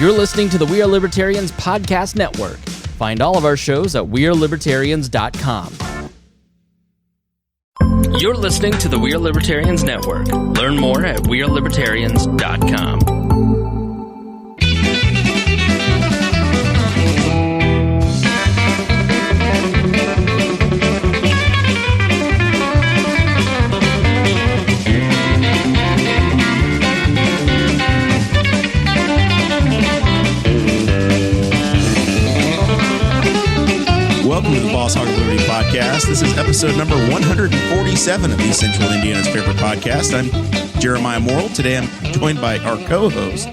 You're listening to the We Are Libertarians Podcast Network. Find all of our shows at wearelibertarians.com. You're listening to the We Are Libertarians Network. Learn more at wearelibertarians.com. Welcome to the Boss Hog of Liberty podcast. This is episode number 147 of the Central Indiana's favorite podcast. I'm Jeremiah Morrell. Today I'm joined by our co-host,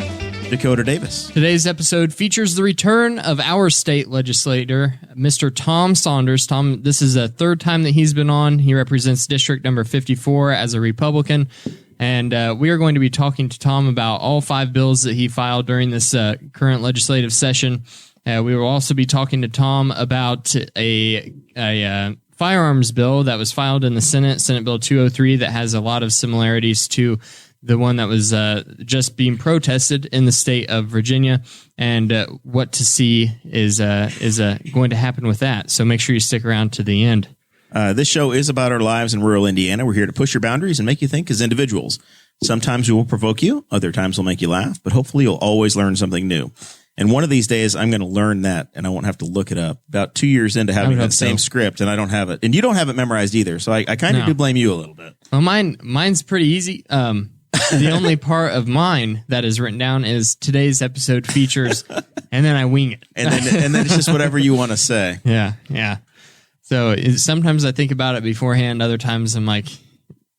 Dakota Davis. Today's episode features the return of our state legislator, Mr. Tom Saunders. Tom, this is the third time that he's been on. He represents District number 54 as a Republican. And we are going to be talking to Tom about all 5 bills that he filed during this current legislative session. We will also be talking to Tom about a firearms bill that was filed in the Senate, Senate Bill 203, that has a lot of similarities to the one that was just being protested in the state of Virginia, and what to see is going to happen with that. So make sure you stick around to the end. This show is about our lives in rural Indiana. We're here to push your boundaries and make you think as individuals. Sometimes we will provoke you, other times we'll make you laugh, but hopefully you'll always learn something new. And one of these days, I'm going to learn that, and I won't have to look it up. About 2 years into having that same script, and I don't have it. And you don't have it memorized either, so I kind of do blame you a little bit. Well, mine's pretty easy. The only part of mine that is written down is today's episode features, and then I wing it. And then it's just whatever you want to say. Yeah. So sometimes I think about it beforehand. Other times I'm like,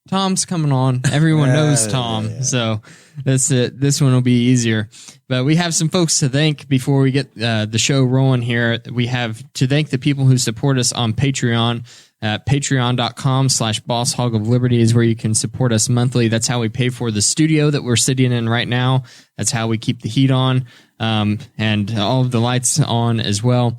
Tom's coming on. Everyone knows Tom. Yeah. So that's it. This one will be easier. But we have some folks to thank before we get the show rolling here. We have to thank the people who support us on Patreon. Patreon.com/BossHogOfLiberty is where you can support us monthly. That's how we pay for the studio that we're sitting in right now. That's how we keep the heat on, and all of the lights on as well.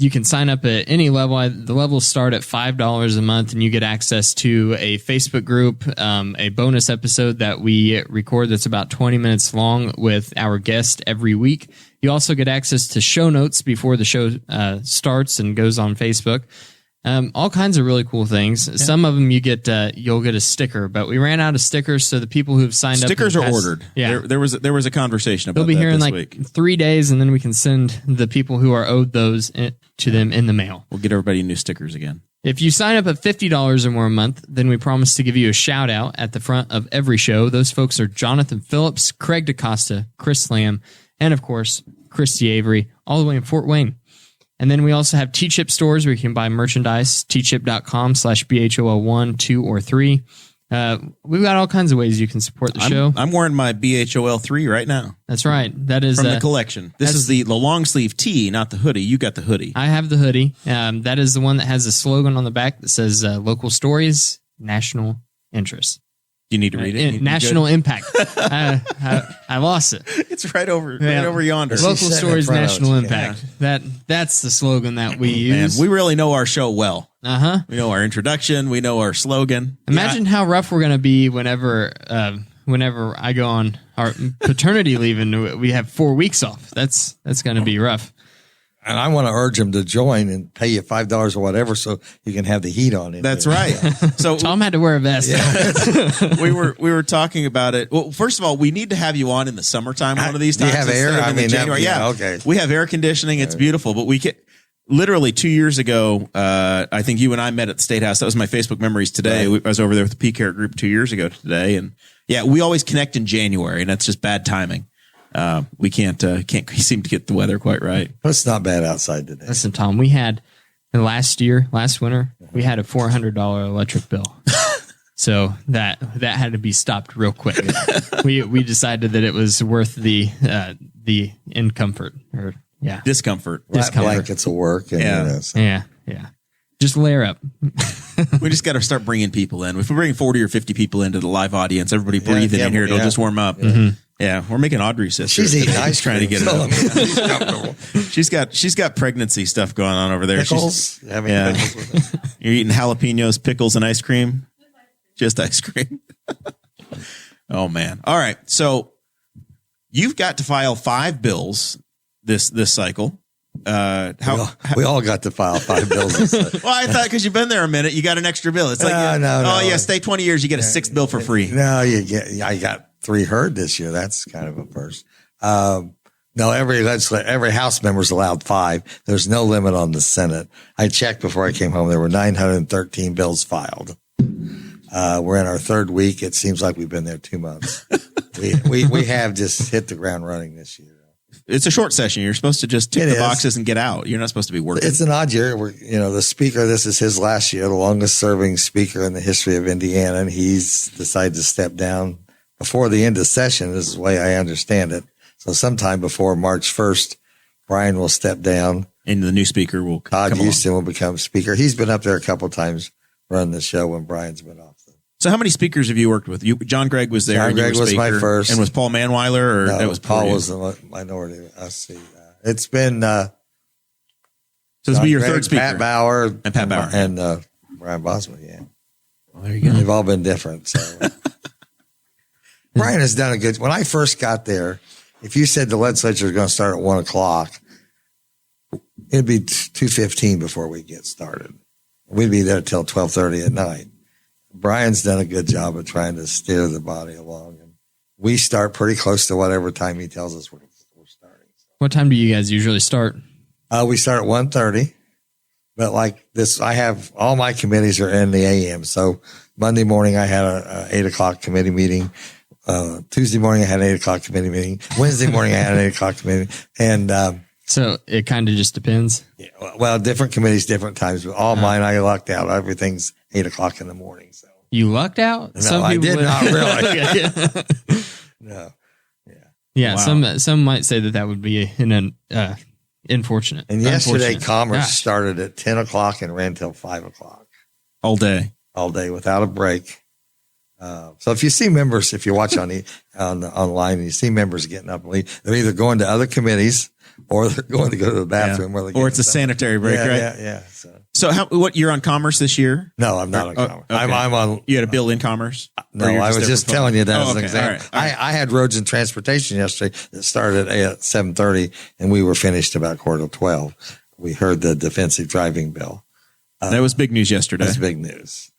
You can sign up at any level. The levels start at $5 a month, and you get access to a Facebook group, a bonus episode that we record that's about 20 minutes long with our guest every week. You also get access to show notes before the show starts and goes on Facebook. All kinds of really cool things. Yeah. Some of them you'll get a sticker, but we ran out of stickers, so the people who've signed stickers up... Stickers are ordered. Yeah. There was a conversation about that this week. They'll be here in 3 days, and then we can send the people who are owed those to them in the mail. We'll get everybody new stickers again. If you sign up at $50 or more a month, then we promise to give you a shout out at the front of every show. Those folks are Jonathan Phillips, Craig DaCosta, Chris Lamb, and of course, Christy Avery, all the way in Fort Wayne. And then we also have T-Chip stores where you can buy merchandise, tchip.com/BHOL1, 2, or 3. We've got all kinds of ways you can support the show. I'm wearing my BHOL 3 right now. That's right. That is from the collection. This is the long sleeve tee, not the hoodie. You got the hoodie. I have the hoodie. That is the one that has a slogan on the back that says local stories, national interest. You need to read it. National impact. I lost it. It's right over yonder. Local stories, national impact. Yeah. That's the slogan that we use. Man, we really know our show well. We know our introduction. We know our slogan. Imagine how rough we're going to be whenever I go on our paternity leave and we have 4 weeks off. That's going to be rough. And I want to urge him to join and pay you $5 or whatever so you can have the heat on it. That's right. So Tom had to wear a vest. Yeah. we were talking about it. Well, first of all, we need to have you on in the summertime one of these times. Do you have air? I mean, January. Yeah. Okay. We have air conditioning. It's beautiful, but we can literally 2 years ago. I think you and I met at the Statehouse. That was my Facebook memories today. Right. I was over there with the P-Care group 2 years ago today, and yeah, we always connect in January, and that's just bad timing. We can't seem to get the weather quite right. It's not bad outside today. Listen, Tom, we had last winter, we had a $400 electric bill. So that had to be stopped real quick. We decided that it was worth the discomfort. Discomfort. Blankets will work. And Yeah. Just layer up. We just got to start bringing people in. If we bring 40 or 50 people into the live audience, everybody breathing in here, it'll just warm up. Mm-hmm. Yeah, we're making Audrey's sister. She's eating ice cream. Trying to get it up. She's got pregnancy stuff going on over there. Pickles? Pickles with it. You're eating jalapenos, pickles, and ice cream? Just ice cream. Oh, man. All right. So You've got to file 5 bills this cycle. We all got to file 5 bills. Well, I thought because you've been there a minute, you got an extra bill. It's like, no. Yeah, stay 20 years, you get a 6th bill for free. No, I got 3 heard this year. That's kind of a first. No, every House member's allowed 5. There's no limit on the Senate. I checked before I came home. There were 913 bills filed. We're in our 3rd week. It seems like we've been there 2 months. We have just hit the ground running this year. It's a short session. You're supposed to just tick the boxes and get out. You're not supposed to be working. It's an odd year. The speaker, this is his last year, the longest serving speaker in the history of Indiana. And he's decided to step down before the end of session. This is the way I understand it. So sometime before March 1st, Brian will step down. And the new speaker will Todd come Houston along. will become speaker. He's been up there a couple of times running the show when Brian's been off. So how many speakers have you worked with? John Gregg was there. John Gregg was my first. And was Paul Manweiler? No, that was Paul was the minority. Let's see. It's been so this will be your Gregg, 3rd speaker. Pat Bauer. And Brian Bosman, yeah. Well, there you go. They've all been different. So Brian has done a good. When I first got there, if you said the legislature is going to start at 1:00, it'd be 2:15 before we get started. We'd be there till 12:30 at night. Brian's done a good job of trying to steer the body along, and we start pretty close to whatever time he tells us we're starting. What time do you guys usually start? We start at 1:30, but like this, I have all my committees are in the AM. So Monday morning I had a 8:00 committee meeting. Tuesday morning I had an 8:00 committee meeting. Wednesday morning I had an 8:00 committee, and so it kind of just depends. Yeah, well, different committees, different times. But all mine, I lucked out. Everything's 8:00 in the morning. So you lucked out? No, I did not really. No. Yeah. Wow. Some might say that would be unfortunate. And yesterday, Commerce Gosh. started at 10:00 and ran till 5:00 All day without a break. So if you see members, if you watch online and you see members getting up and leave, they're either going to other committees or they're going to go to the bathroom, or it's a sanitary break, right? Yeah. So what you're on Commerce this year? No, I'm not on Commerce. Okay. I'm on. You had a bill in Commerce? No, I was just telling you that as an example. All right. I had roads and transportation yesterday that started at 7:30 and we were finished about 11:45. We heard the defensive driving bill. That was big news yesterday. That's big news.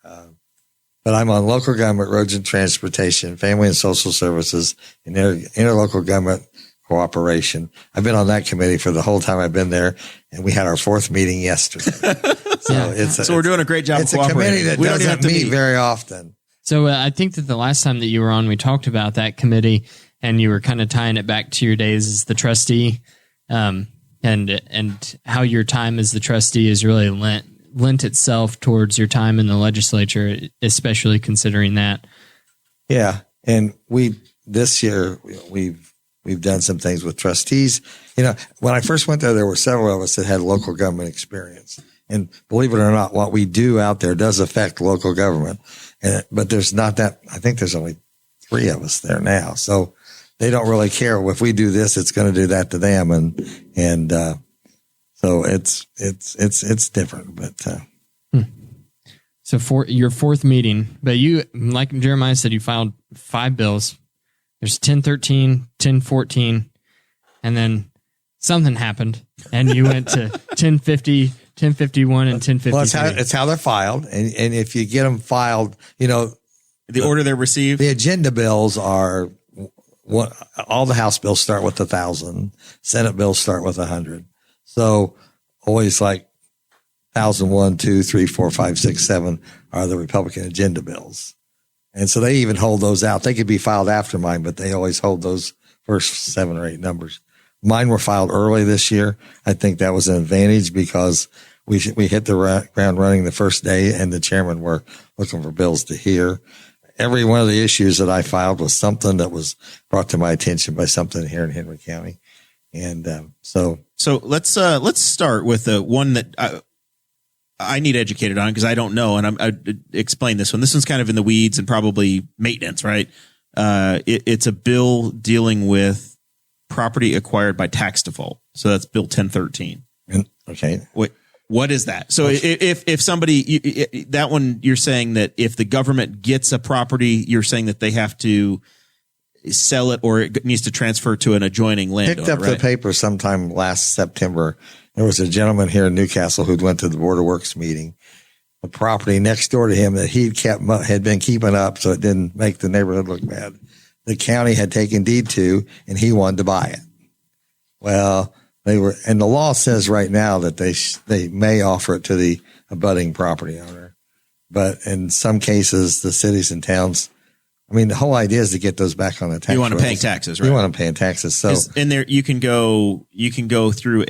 But I'm on local government, roads and transportation, family and social services, and interlocal government cooperation. I've been on that committee for the whole time I've been there, and we had our 4th meeting yesterday. So we're doing a great job. It's a committee that doesn't meet very often. So I think that the last time that you were on, we talked about that committee, and you were kind of tying it back to your days as the trustee, and how your time as the trustee is really lent itself towards your time in the legislature, especially considering that. Yeah, and this year we've done some things with trustees. When I first went there were several of us that had local government experience, and believe it or not, what we do out there does affect local government. But there's not that. I think there's only 3 of us there now, so they don't really care if we do this, it's going to do that to them, and so it's different, but. So for your 4th meeting, but you, like Jeremiah said, you filed 5 bills. There's 1013, 1014, and then something happened, and you went to 1050, 1051, and 1053. Well, it's how they're filed, and if you get them filed, the order they're received. The agenda bills are all the House bills start with 1,000, Senate bills start with 100. So always like 1,001, 2, 3, 4, 5, 6, 7 are the Republican agenda bills. And so they even hold those out. They could be filed after mine, but they always hold those first 7 or 8 numbers. Mine were filed early this year. I think that was an advantage because we hit the ground running the first day, and the chairman were looking for bills to hear. Every one of the issues that I filed was something that was brought to my attention by something here in Henry County. And so let's start with the one that I need educated on because I don't know, and I explain this one. This one's kind of in the weeds and probably maintenance, right? It's a bill dealing with property acquired by tax default. So that's Bill 1013. Okay. What is that? So if somebody that one, you're saying that if the government gets a property, you're saying that they have to sell it or it needs to transfer to an adjoining landowner. Picked up the paper sometime last September. There was a gentleman here in Newcastle who went to the Board of Works meeting. The property next door to him that had been keeping up so it didn't make the neighborhood look bad. The county had taken deed to, and he wanted to buy it. Well, and the law says right now that they may offer it to the abutting property owner. But in some cases, the cities and towns, I mean, the whole idea is to get those back on the tax. You want rolls. to pay taxes, right? You want them paying taxes. So in there, you can go through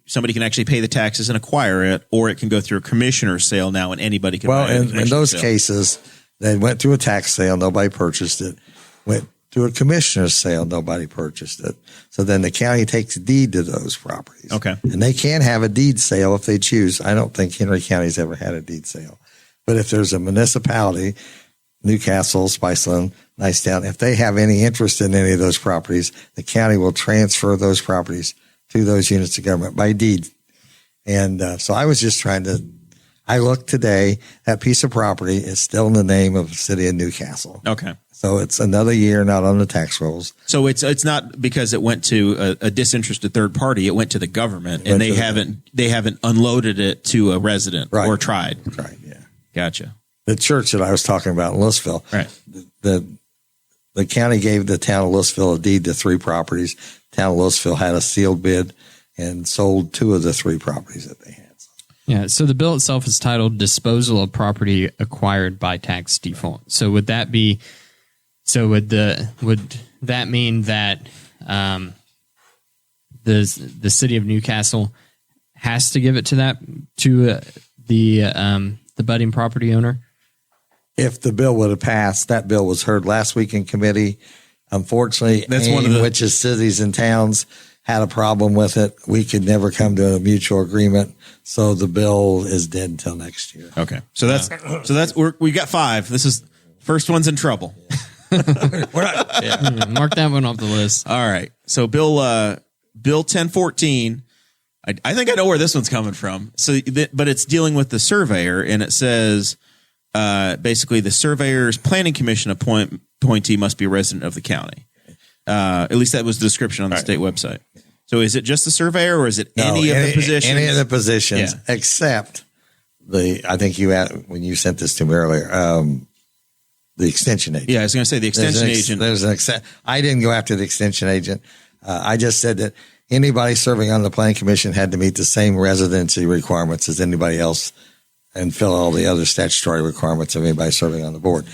somebody can actually pay the taxes and acquire it, or it can go through a commissioner's sale now and anybody can buy it. In those cases, they went through a tax sale. Nobody purchased it. Went through a commissioner's sale. Nobody purchased it. So then the county takes deed to those properties. Okay. And they can have a deed sale if they choose. I don't think Henry County's ever had a deed sale. But if there's a municipality, Newcastle, Spiceland, Nicetown, if they have any interest in any of those properties, the county will transfer those properties to those units of government by deed. And so I was just I looked today, that piece of property is still in the name of the city of Newcastle. Okay. So it's another year not on the tax rolls. So it's not because it went to a disinterested third party. It went to the government, and they haven't unloaded it to a resident or tried. Right. Yeah. Gotcha. The church that I was talking about in Louisville, right? The county gave the town of Louisville a deed to 3 properties. The town of Louisville had a sealed bid and sold 2 of the 3 properties that they had. Yeah. So the bill itself is titled "Disposal of Property Acquired by Tax Default." So would that be? So would that mean that the city of Newcastle has to give it to the budding property owner? If the bill would have passed, that bill was heard last week in committee. Unfortunately, that's one of which is cities and towns had a problem with it. We could never come to a mutual agreement, so the bill is dead until next year. Okay, so we got 5. This is first one's in trouble. Mark that one off the list. All right, so Bill 1014. I think I know where this one's coming from. So, but it's dealing with the surveyor, and it says basically the surveyor's planning commission appointee must be a resident of the county. At least that was the description on the state website. So, is it just the surveyor, or is it any of the positions? Any of the positions, except I think you had when you sent this to me earlier. The extension agent. Yeah, I was going to say the extension agent. I didn't go after the extension agent. I just said that anybody serving on the planning commission had to meet the same residency requirements as anybody else and fill all the other statutory requirements of anybody serving on the board.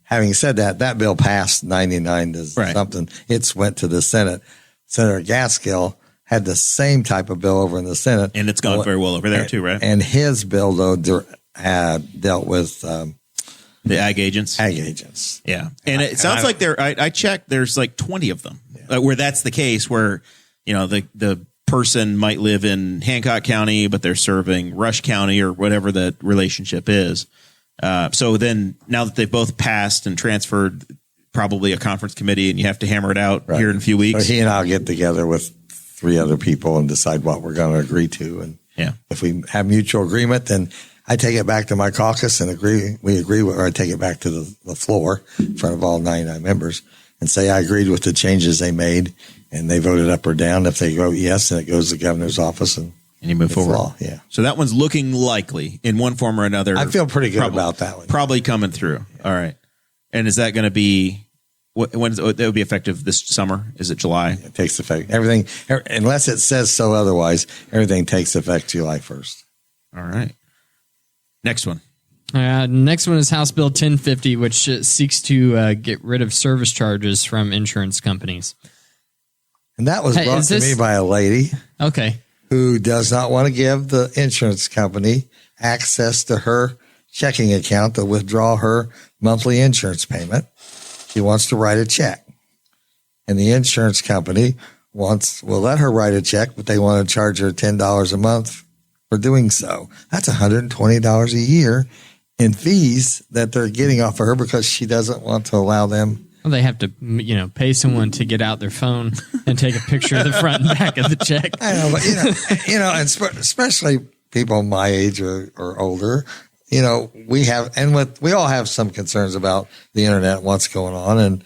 Having said that, that bill passed 99 to something. It went to the Senate. Senator Gaskill had the same type of bill over in the Senate. And it's gone very well over there too, right? And his bill, though, dealt with the ag agents. Yeah. And it sounds like I checked, there's like 20 of them where that's the case, where, the person might live in Hancock County, but they're serving Rush County or whatever the relationship is. So then now that they've both passed and transferred, probably a conference committee, and you have to hammer it out here in a few weeks. So he and I'll get together with 3 other people and decide what we're going to agree to. And if we have mutual agreement, then I take it back to my caucus and we agree, or I take it back to the floor in front of all 99 members and say I agreed with the changes they made, and they voted up or down. If they vote yes, then it goes to the governor's office and you move forward. Law. Yeah. So that one's looking likely in one form or another. I feel pretty good about that one. Probably coming through. Yeah. All right. And is that going to be when that would be effective this summer? Is it July? It takes effect. Everything, unless it says so otherwise, everything takes effect July 1st. All right. Next one. Next one is House Bill 1050, which seeks to get rid of service charges from insurance companies. And that was brought to me by a lady. Okay. Who does not want to give the insurance company access to her checking account to withdraw her monthly insurance payment. She wants to write a check. And the insurance company will let her write a check, but they want to charge her $10 a month for doing so. That's $120 a year in fees that they're getting off of her because she doesn't want to allow them. Well, they have to, pay someone to get out their phone and take a picture of the front and back of the check. I know, but and especially people my age or older, we all have some concerns about the internet and what's going on. And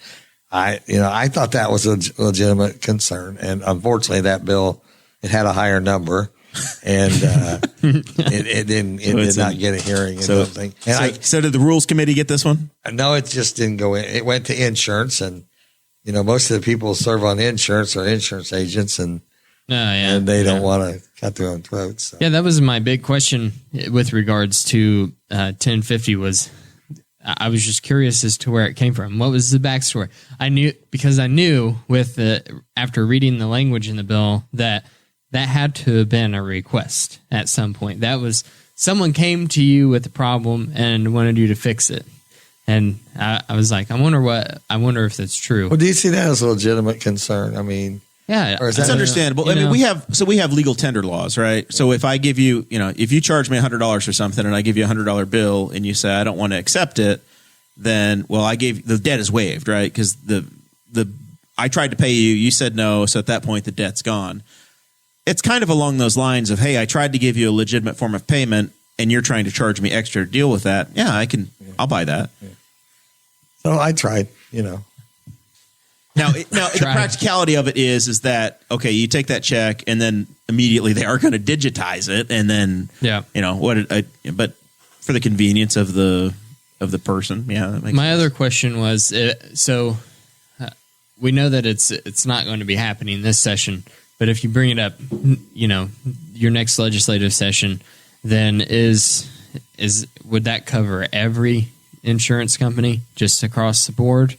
I thought that was a legitimate concern. And unfortunately that bill, it had a higher number and, it did not get a hearing. So did the Rules Committee get this one? No, it just didn't go in. It went to insurance, and most of the people who serve on insurance are insurance agents, and they don't want to cut their own throats. So. Yeah, that was my big question with regards to 1050 was I was just curious as to where it came from. What was the backstory? I knew with after reading the language in the bill that had to have been a request at some point. That was someone came to you with a problem and wanted you to fix it. And I was like, I wonder if that's true. Well, do you see that as a legitimate concern? I mean, yeah, that's understandable. I mean, we have legal tender laws, right? So if I give you, if you charge me $100 for something and I give you $100 bill and you say I don't want to accept it, then the debt is waived, right? Because I tried to pay you, you said no, so at that point the debt's gone. It's kind of along those lines of, hey, I tried to give you a legitimate form of payment and you're trying to charge me extra to deal with that. Yeah, I'll buy that. Yeah. So I tried, Now, the practicality of it is that, okay, you take that check and then immediately they are going to digitize it. And then, but for the convenience of the person. Yeah. That makes My sense. other question was, we know that it's not going to be happening this session, but if you bring it up, your next legislative session, then would that cover every insurance company just across the board?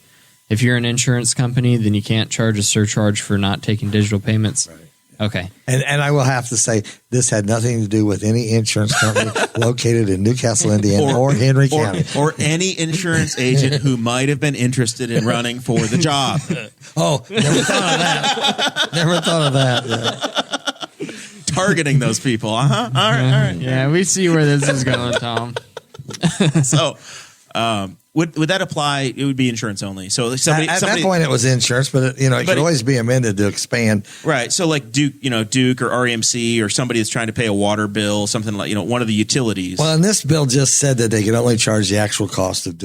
If you're an insurance company, then you can't charge a surcharge for not taking digital payments. Right. Okay. And I will have to say this had nothing to do with any insurance company located in Newcastle, Indiana or Henry County. Or any insurance agent who might have been interested in running for the job. Oh, never thought of that. Never thought of that. Yeah. Targeting those people. Uh-huh. All right. Yeah, we see where this is going, Tom. So, would that apply? It would be insurance only. So at that point, it was insurance, but it could always be amended to expand. Right. So like Duke or REMC or somebody that's trying to pay a water bill, something like one of the utilities. Well, and this bill just said that they could only charge the actual cost of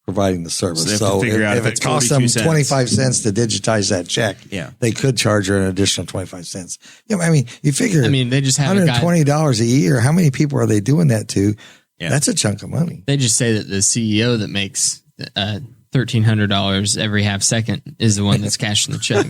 providing the service. So if it costs them 25 cents to digitize that check, they could charge her an additional 25 cents. You figure. They just have $120 a year. How many people are they doing that to? Yeah. That's a chunk of money. They just say that the CEO that makes $1,300 every half second is the one that's cashing the check.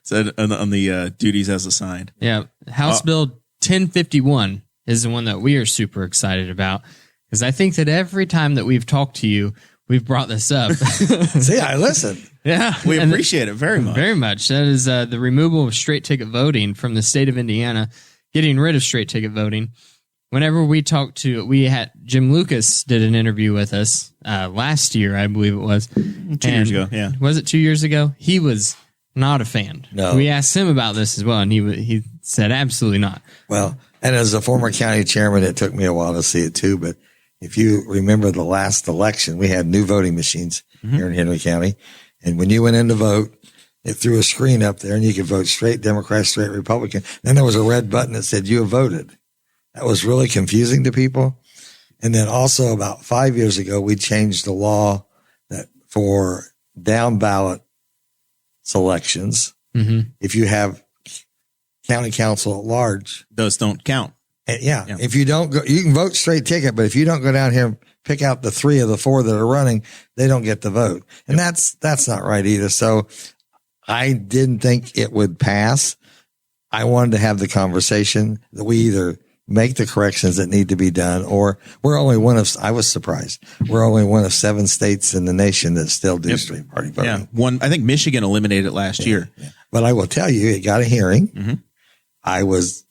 So on the duties as assigned. Yeah. House Bill 1051 is the one that we are super excited about because I think that every time that we've talked to you, we've brought this up. See, I listen. Yeah. We appreciate it very much. Very much. That is the removal of straight ticket voting from the state of Indiana, getting rid of straight ticket voting. Whenever we had Jim Lucas did an interview with us last year, I believe it was 2 years ago. Yeah, was it 2 years ago? He was not a fan. No, we asked him about this as well, and he said absolutely not. Well, and as a former county chairman, it took me a while to see it too. But if you remember the last election, we had new voting machines here in Henry County, and when you went in to vote, it threw a screen up there, and you could vote straight Democrat, straight Republican. Then there was a red button that said you have voted. That was really confusing to people. And then also about 5 years ago, we changed the law that for down ballot selections, if you have county council at large, those don't count. Yeah. If you don't go, you can vote straight ticket, but if you don't go down here and pick out the 3 of the 4 that are running, they don't get the vote. And that's not right either. So I didn't think it would pass. I wanted to have the conversation that we either make the corrections that need to be done, or we're only I was surprised. We're only one of 7 states in the nation that still do straight party voting. Yeah. I think Michigan eliminated it last year. Yeah. But I will tell you, it got a hearing. I was,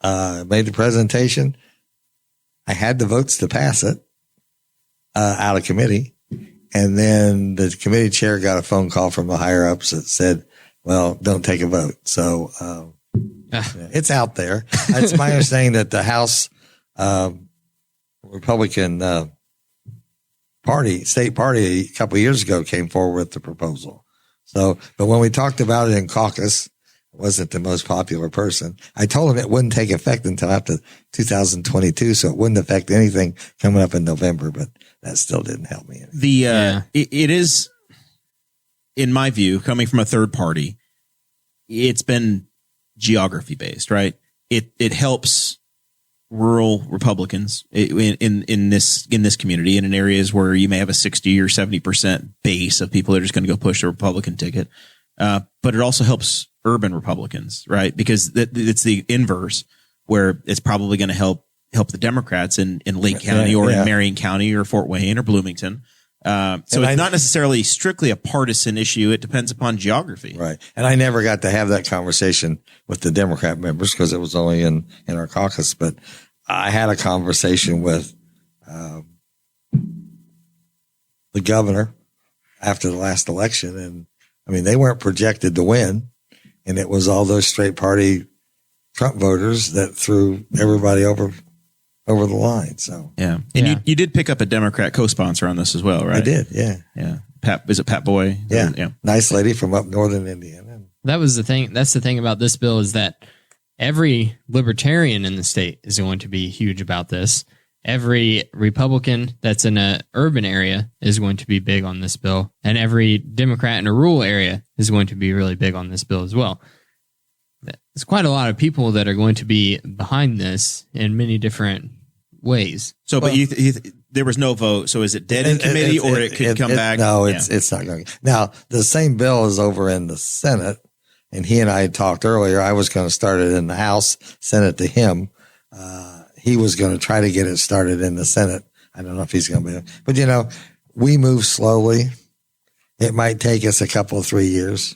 made the presentation. I had the votes to pass it, out of committee. And then the committee chair got a phone call from the higher ups that said, well, don't take a vote. So, it's out there. It's my understanding that the House Republican state party a couple of years ago came forward with the proposal. So, but when we talked about it in caucus, I wasn't the most popular person. I told him it wouldn't take effect until after 2022, so it wouldn't affect anything coming up in November. But that still didn't help me. It is, in my view, coming from a third party, it's been geography based, right? It helps rural Republicans in this community and in areas where you may have a 60 or 70% base of people that are just going to go push the Republican ticket. But it also helps urban Republicans, right? Because it's the inverse, where it's probably going to help the Democrats in Lake County or in Marion County or Fort Wayne or Bloomington. So it's not necessarily strictly a partisan issue. It depends upon geography. Right. And I never got to have that conversation with the Democrat members because it was only in our caucus. But I had a conversation with the governor after the last election. And I mean, they weren't projected to win. And it was all those straight party Trump voters that threw everybody over the line. So, yeah. And you did pick up a Democrat co-sponsor on this as well, right? I did. Yeah. Yeah. Is it Pat Boy? Yeah. Yeah. Nice lady from up northern Indiana. That was the thing. That's the thing about this bill, is that every libertarian in the state is going to be huge about this. Every Republican that's in an urban area is going to be big on this bill. And every Democrat in a rural area is going to be really big on this bill as well. There's quite a lot of people that are going to be behind this in many different ways. So, but there was no vote. So is it dead in committee, or it could come back? No, it's not going. Now, the same bill is over in the Senate, and he and I had talked earlier. I was going to start it in the House, send it to him. He was going to try to get it started in the Senate. I don't know if he's going to be, but we move slowly. It might take us a couple of 3 years.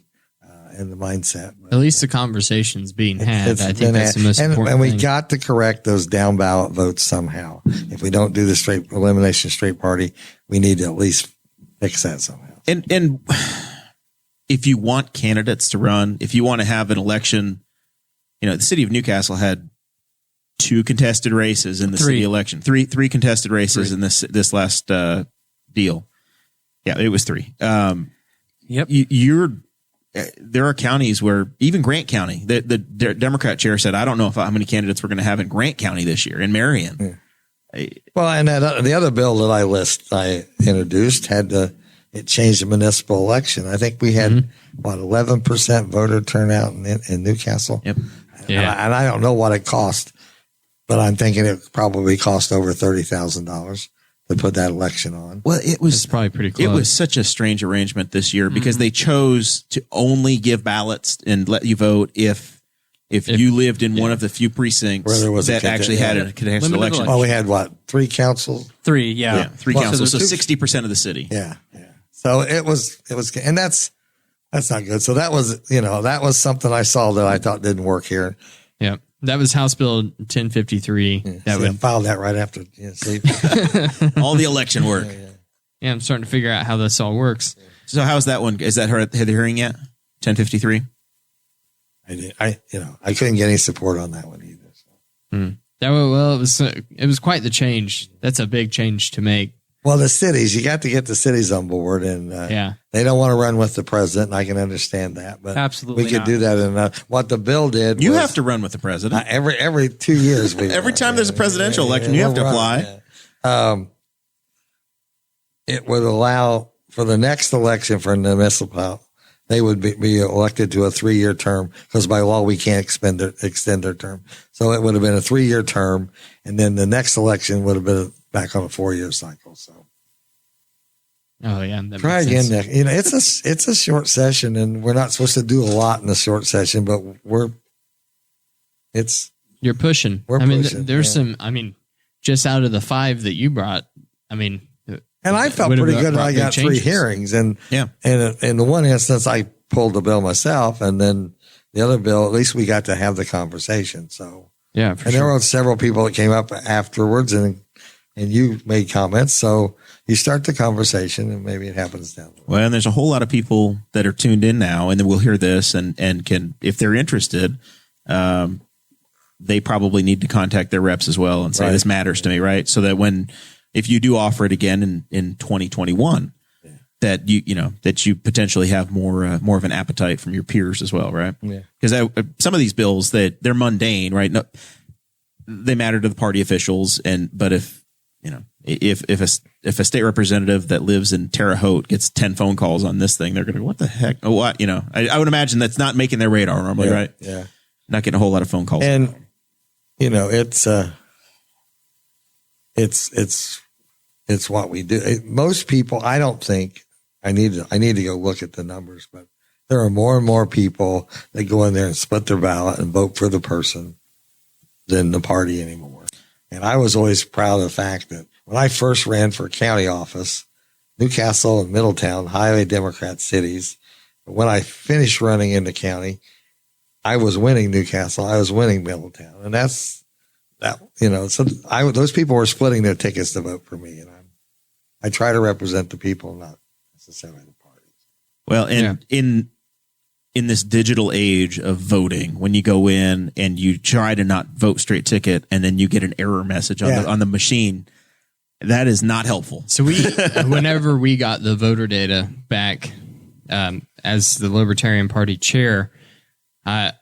In the mindset. At least the conversation's being had. I think that's the most important and we thing. got to correct those down ballot votes somehow. If we don't do the elimination straight party, we need to at least fix that somehow. And if you want candidates to run, if you want to have an election, the city of Newcastle had 2 contested races in the city election, three contested races in this last deal. Yeah, it was 3. Yep. There are counties where, even Grant County, the Democrat chair said, I don't know how many candidates we're going to have in Grant County this year, in Marion. Yeah. Well, and the other bill that I introduced it changed the municipal election. I think we had 11% voter turnout in Newcastle. Yep. Yeah. And I don't know what it cost, but I'm thinking it probably cost over $30,000 to put that election on. Well, it's probably pretty close. It was such a strange arrangement this year because they chose to only give ballots and let you vote if you lived in one of the few precincts that actually had a contested election. Well, we had 3 councils? 3, yeah. 3 councils. So 60% of the city. Yeah. So it was, and that's not good. So that was something I saw that I thought didn't work here. Yeah. That was House Bill 1053. I filed that right after. All the election work. Yeah, I'm starting to figure out how this all works. So how's that one? Is that had the hearing yet? 1053? I couldn't get any support on that one either. So. It was quite the change. That's a big change to make. Well, the cities, you got to get the cities on board, and they don't want to run with the president. And I can understand that, but absolutely we could do that. And what the bill did, you have to run with the president every 2 years. Every time there's a presidential election, you have to apply. It would allow for the next election for the municipal, they would be elected to a 3-year term because by law we can't extend their term. So it would have been a 3-year term, and then the next election would have been back on a 4-year cycle. So, oh yeah, that try makes again. Sense. It's a short session, and we're not supposed to do a lot in a short session, but you're pushing. We're pushing, there's some. Just out of the 5 that you brought, and I felt pretty good when I got 3 hearings, and in the one instance I pulled the bill myself, and then the other bill, at least we got to have the conversation. So yeah, and there were several people that came up afterwards, and you made comments. So you start the conversation, and maybe it happens down the road. Well, and there's a whole lot of people that are tuned in now, and then we'll hear this, and can, if they're interested, they probably need to contact their reps as well and say, this matters to me, right? So that if you do offer it again in 2021, that you potentially have more of an appetite from your peers as well, right? Yeah. Because some of these bills they're mundane, right? No, they matter to the party officials, but if if a state representative that lives in Terre Haute gets 10 phone calls on this thing, they're going to go, what the heck? Oh, what? I would imagine that's not making their radar normally, right? Yeah. Not getting a whole lot of phone calls. And, it's what we do. Most people, I don't think I need to go look at the numbers, but there are more and more people that go in there and split their ballot and vote for the person than the party anymore. And I was always proud of the fact that when I first ran for county office, Newcastle and Middletown, highly Democrat cities, but when I finished running in the county, I was winning Newcastle, I was winning Middletown. And that's that, so those people were splitting their tickets to vote for me. And I try to represent the people, not necessarily the parties. Well, and in this digital age of voting, when you go in and you try to not vote straight ticket and then you get an error message on the machine, that is not helpful. So whenever we got the voter data back, as the Libertarian Party chair, I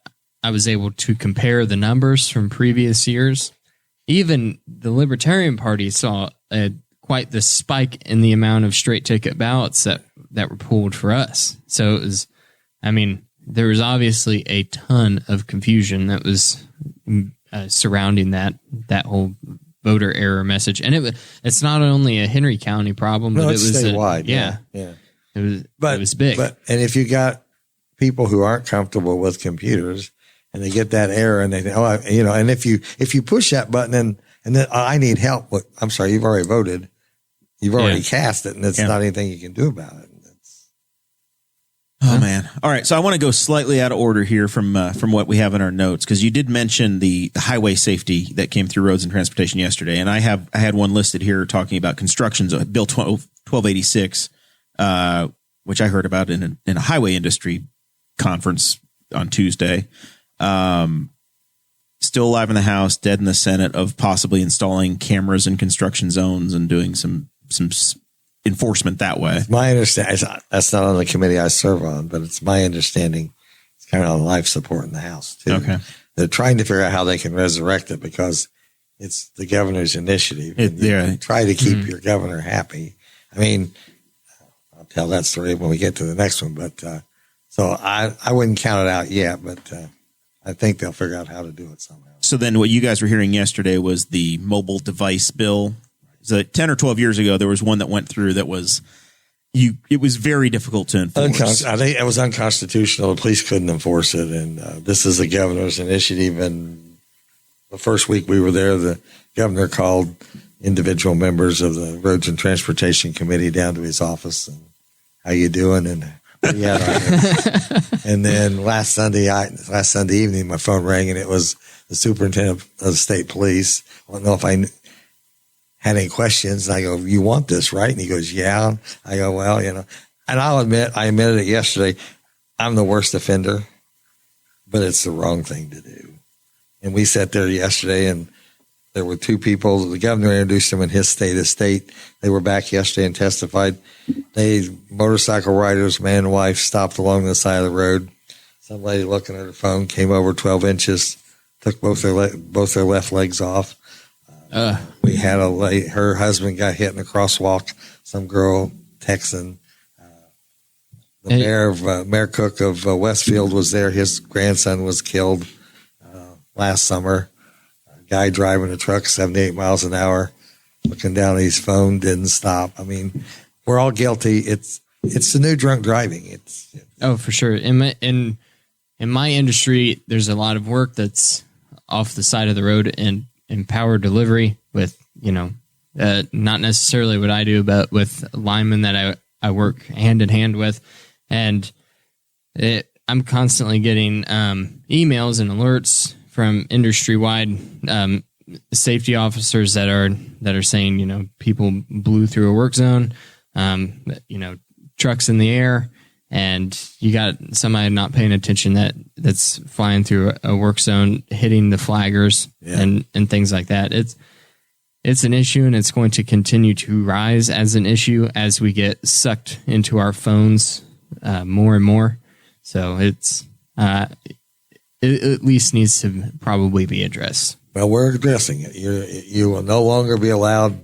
was able to compare the numbers from previous years. Even the Libertarian Party saw quite the spike in the amount of straight ticket ballots that were pulled for us. So it was, there was obviously a ton of confusion that was surrounding that whole voter error message. And it's not only a Henry County problem, but it was statewide. Yeah. It was big. And if you got people who aren't comfortable with computers and they get that error and they think, and if you push that button and then I need help, I'm sorry, you've already voted. You've already cast it, and there's not anything you can do about it. Oh man! All right, so I want to go slightly out of order here from what we have in our notes, because you did mention the highway safety that came through Roads and Transportation yesterday, and I had one listed here talking about constructions of Bill 1286, which I heard about in a highway industry conference on Tuesday. Still alive in the House, dead in the Senate, of possibly installing cameras in construction zones and doing some enforcement that way. It's my understanding, that's not on the committee I serve on, but it's my understanding it's kind of on life support in the House too. Okay. They're trying to figure out how they can resurrect it because it's the governor's initiative. Try to keep your governor happy. I'll tell that story when we get to the next one, but so I wouldn't count it out yet, but I think they'll figure out how to do it somehow. So then what you guys were hearing yesterday was the mobile device bill. So 10 or 12 years ago, there was one that went through that was it was very difficult to enforce. I think it was unconstitutional. The police couldn't enforce it. And this is the governor's initiative. And the first week we were there, the governor called individual members of the Roads and Transportation Committee down to his office. And how you doing? And what do you have on here? And then last Sunday evening, my phone rang and it was the superintendent of the state police. I don't know if I had any questions. And I go, you want this, right? And he goes, yeah. I go, well, and I'll admit, I admitted it yesterday. I'm the worst offender, but it's the wrong thing to do. And we sat there yesterday and there were two people. The governor introduced them in his state. They were back yesterday and testified. Motorcycle riders, man and wife, stopped along the side of the road. Some lady looking at her phone came over 12 inches, took both their left legs off. We had her husband got hit in the crosswalk. Some girl texting. Mayor Cook of Westfield was there. His grandson was killed last summer. A guy driving a truck 78 miles an hour, looking down at his phone, didn't stop. We're all guilty. It's the new drunk driving. Oh, for sure. In my industry, there's a lot of work that's off the side of the road and in power delivery with, not necessarily what I do, but with linemen that I work hand in hand with. And I'm constantly getting emails and alerts from industry-wide safety officers that are saying, people blew through a work zone, trucks in the air, and you got somebody not paying attention that's flying through a work zone, hitting the flaggers and things like that. It's an issue, and it's going to continue to rise as an issue as we get sucked into our phones more and more. So it at least needs to probably be addressed. Well, we're addressing it. You will no longer be allowed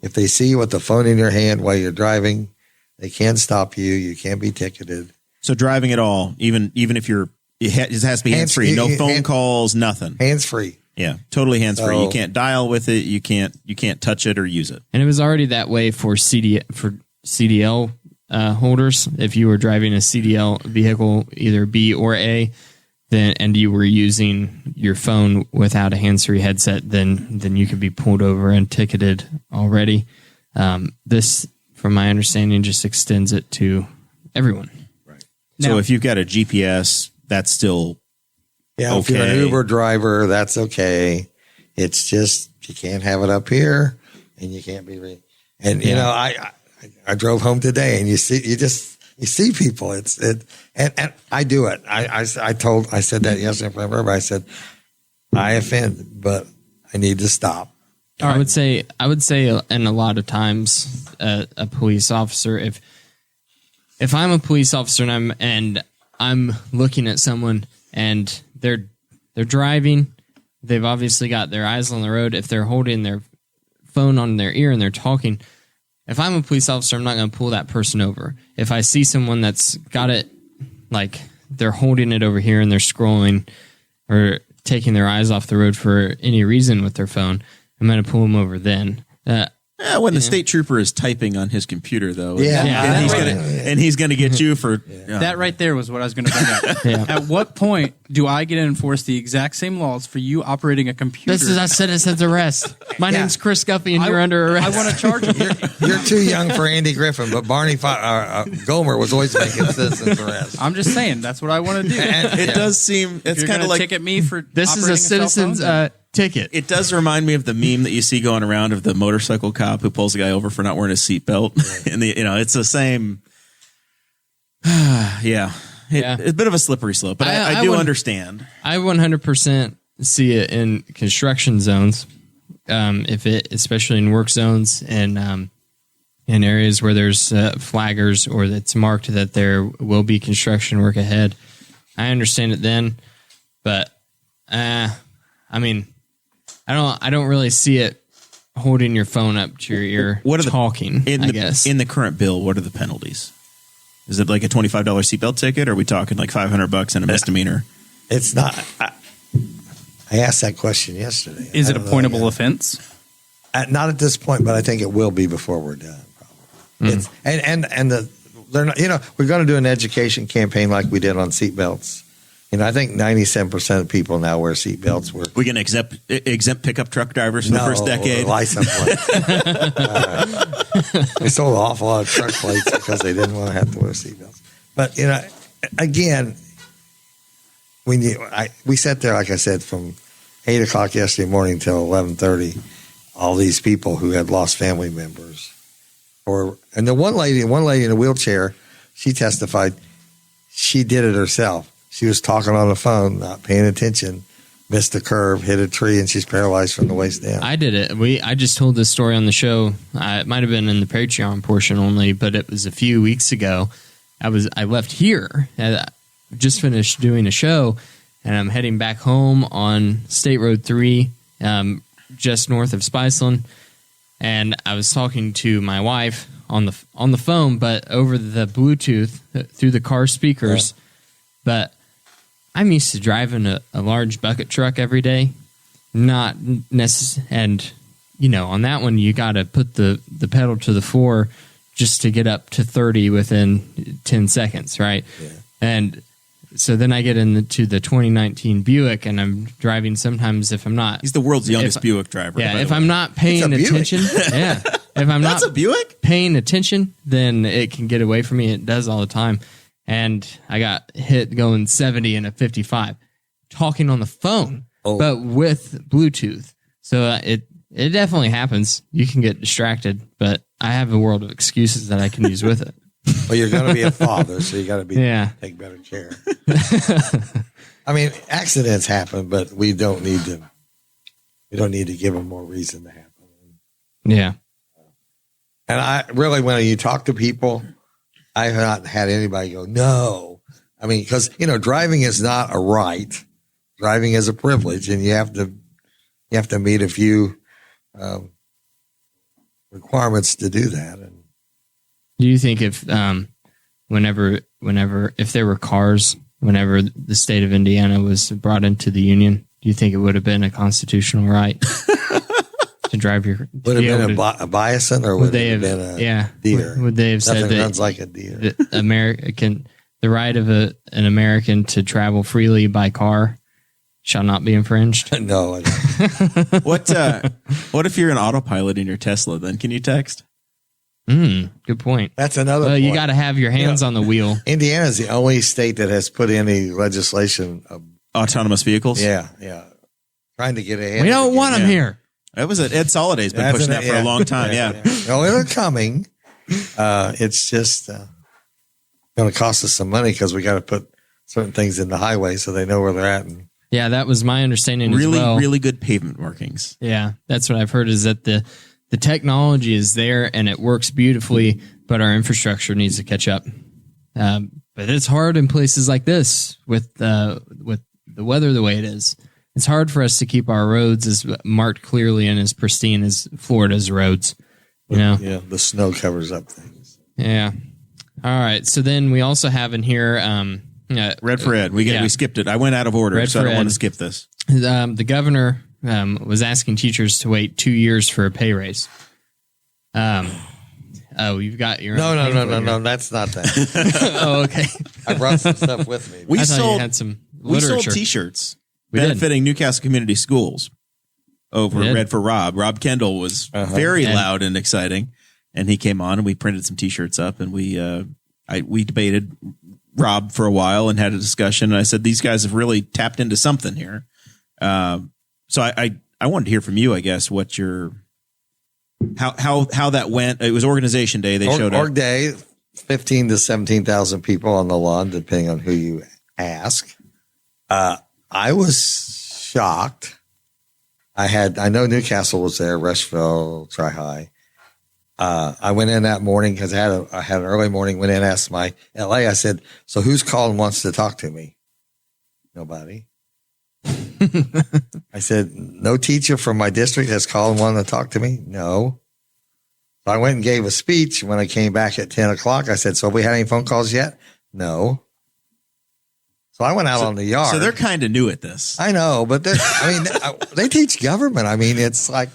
if they see you with the phone in your hand while you're driving, they can stop you. You can't be ticketed. So driving at all, even if it has to be hands free, no phone calls, nothing. Hands free. Yeah, totally hands free. You can't dial with it. You can't touch it or use it. And it was already that way for CDL holders. If you were driving a CDL vehicle, either B or A, and you were using your phone without a hands-free headset, then you could be pulled over and ticketed already. This, from my understanding, just extends it to everyone. Right. So if you've got a GPS, that's still okay. If you're an Uber driver, that's okay. It's just you can't have it up here, and you can't be. You know, I drove home today, and you see people. And I do it. I said that yesterday from River. I said I offend, but I need to stop. I would say, and a lot of times, a police officer, if I'm a police officer and I'm looking at someone and they're driving, they've obviously got their eyes on the road. If they're holding their phone on their ear and they're talking, if I'm a police officer, I'm not going to pull that person over. If I see someone that's got it, like they're holding it over here and they're scrolling or taking their eyes off the road for any reason with their phone, I'm going to pull them over then. When the state trooper is typing on his computer, though, And he's going to get you for that right there was what I was going to bring up. At what point do I get to enforce the exact same laws for you operating a computer? This is a citizen's arrest. My name's Chris Guffey, and you're under arrest. I want to charge you. You're too young for Andy Griffin, but Barney Gomer was always making citizens arrest. I'm just saying that's what I want to do. And it does seem it's kind of like ticket me for this is a citizen's ticket. It does remind me of the meme that you see going around of the motorcycle cop who pulls a guy over for not wearing a seatbelt. And it's the same. It's a bit of a slippery slope, but I do understand. I 100% see it in construction zones, especially in work zones and in areas where there's flaggers or it's marked that there will be construction work ahead. I understand it then, but I don't really see it holding your phone up to your ear. What are talking? I guess in the current bill, what are the penalties? Is it like a $25 seatbelt ticket? Or are we talking like $500 and a misdemeanor? It's not. I asked that question yesterday. Is it a pointable offense? Not at this point, but I think it will be before we're done. Probably. They're not. We're going to do an education campaign like we did on seatbelts. I think 97% of people now wear seatbelts. We're going to exempt pickup truck drivers for the first decade. License plates. They sold an awful lot of truck plates because they didn't want to have to wear seatbelts. But again, we sat there, like I said, from 8:00 yesterday morning till 11:30. All these people who had lost family members, and the one lady in a wheelchair, she testified she did it herself. She was talking on the phone, not paying attention, missed a curve, hit a tree, and she's paralyzed from the waist down. I did it. I just told this story on the show. It might have been in the Patreon portion only, but it was a few weeks ago. I left here. I just finished doing a show, and I'm heading back home on State Road 3, just north of Spiceland. And I was talking to my wife on the phone, but over the Bluetooth through the car speakers. Yeah. But I'm used to driving a large bucket truck every day, not necessarily. And, on that one, you got to put the pedal to the floor just to get up to 30 within 10 seconds, right? Yeah. And so then I get into the 2019 Buick, and I'm driving sometimes if I'm not. He's the world's youngest Buick driver. Yeah, if I'm not paying attention. Yeah. If I'm not a Buick? Paying attention, then it can get away from me. It does all the time. And I got hit going 70 in a 55, talking on the phone, but with Bluetooth. So it definitely happens. You can get distracted, but I have a world of excuses that I can use with it. Well, you're going to be a father, so you got to take better care. I mean, accidents happen, but we don't need to give them more reason to happen. Yeah. And I really, when you talk to people, I have not had anybody go, no. I mean, because, driving is not a right. Driving is a privilege, and you have to meet a few requirements to do that. And Do you think if whenever if there were cars, whenever the state of Indiana was brought into the union, do you think it would have been a constitutional right to drive your? would have been a bison, or would they have been a deer? Would they have Nothing said that runs like a deer? The right of an American to travel freely by car shall not be infringed? No. I don't. What if you're an autopilot in your Tesla? Then can you text? Good point. That's another. Well, point. you got to have your hands on the wheel. Indiana is the only state that has put any legislation. Autonomous vehicles. Yeah. Trying to get ahead. We don't want them here. That was it. Ed Soliday's been pushing that for a long time. Yeah. No, they're coming. It's just going to cost us some money because we got to put certain things in the highway so they know where they're at. And Yeah, that was my understanding Really, as well. really good pavement markings. Yeah, that's what I've heard is that the technology is there and it works beautifully, but our infrastructure needs to catch up. But it's hard in places like this with the weather the way it is. It's hard for us to keep our roads as marked clearly and as pristine as Florida's roads. You know? Yeah, the snow covers up things. Yeah. All right. So then we also have in here Red for Ed. We skipped it. I went out of order, Red so I for don't want Ed. to skip this. The governor was asking teachers to wait 2 years for a pay raise. You've got your No, that's not that. Oh, okay. I brought some stuff with me. I thought you had some literature. We sold T-shirts We did. benefiting Newcastle Community Schools over We did. Red for Rob. Rob Kendall was very loud and exciting, and he came on and we printed some T-shirts up, and we debated Rob for a while and had a discussion. And I said these guys have really tapped into something here. So I wanted to hear from you. I guess what your how that went. It was organization day. They showed up. Org day, 15 to 17,000 people on the lawn, depending on who you ask. I was shocked. I know Newcastle was there, Rushville, Tri-High. I went in that morning because I had an early morning, went in, asked my LA, I said, so who's called and wants to talk to me? Nobody. I said, no teacher from my district has called and wanted to talk to me? No. So I went and gave a speech. When I came back at 10 o'clock, I said, so have we had any phone calls yet? No. So I went out on the yard. So they're kind of new at this. I know, but they teach government. I mean, it's like,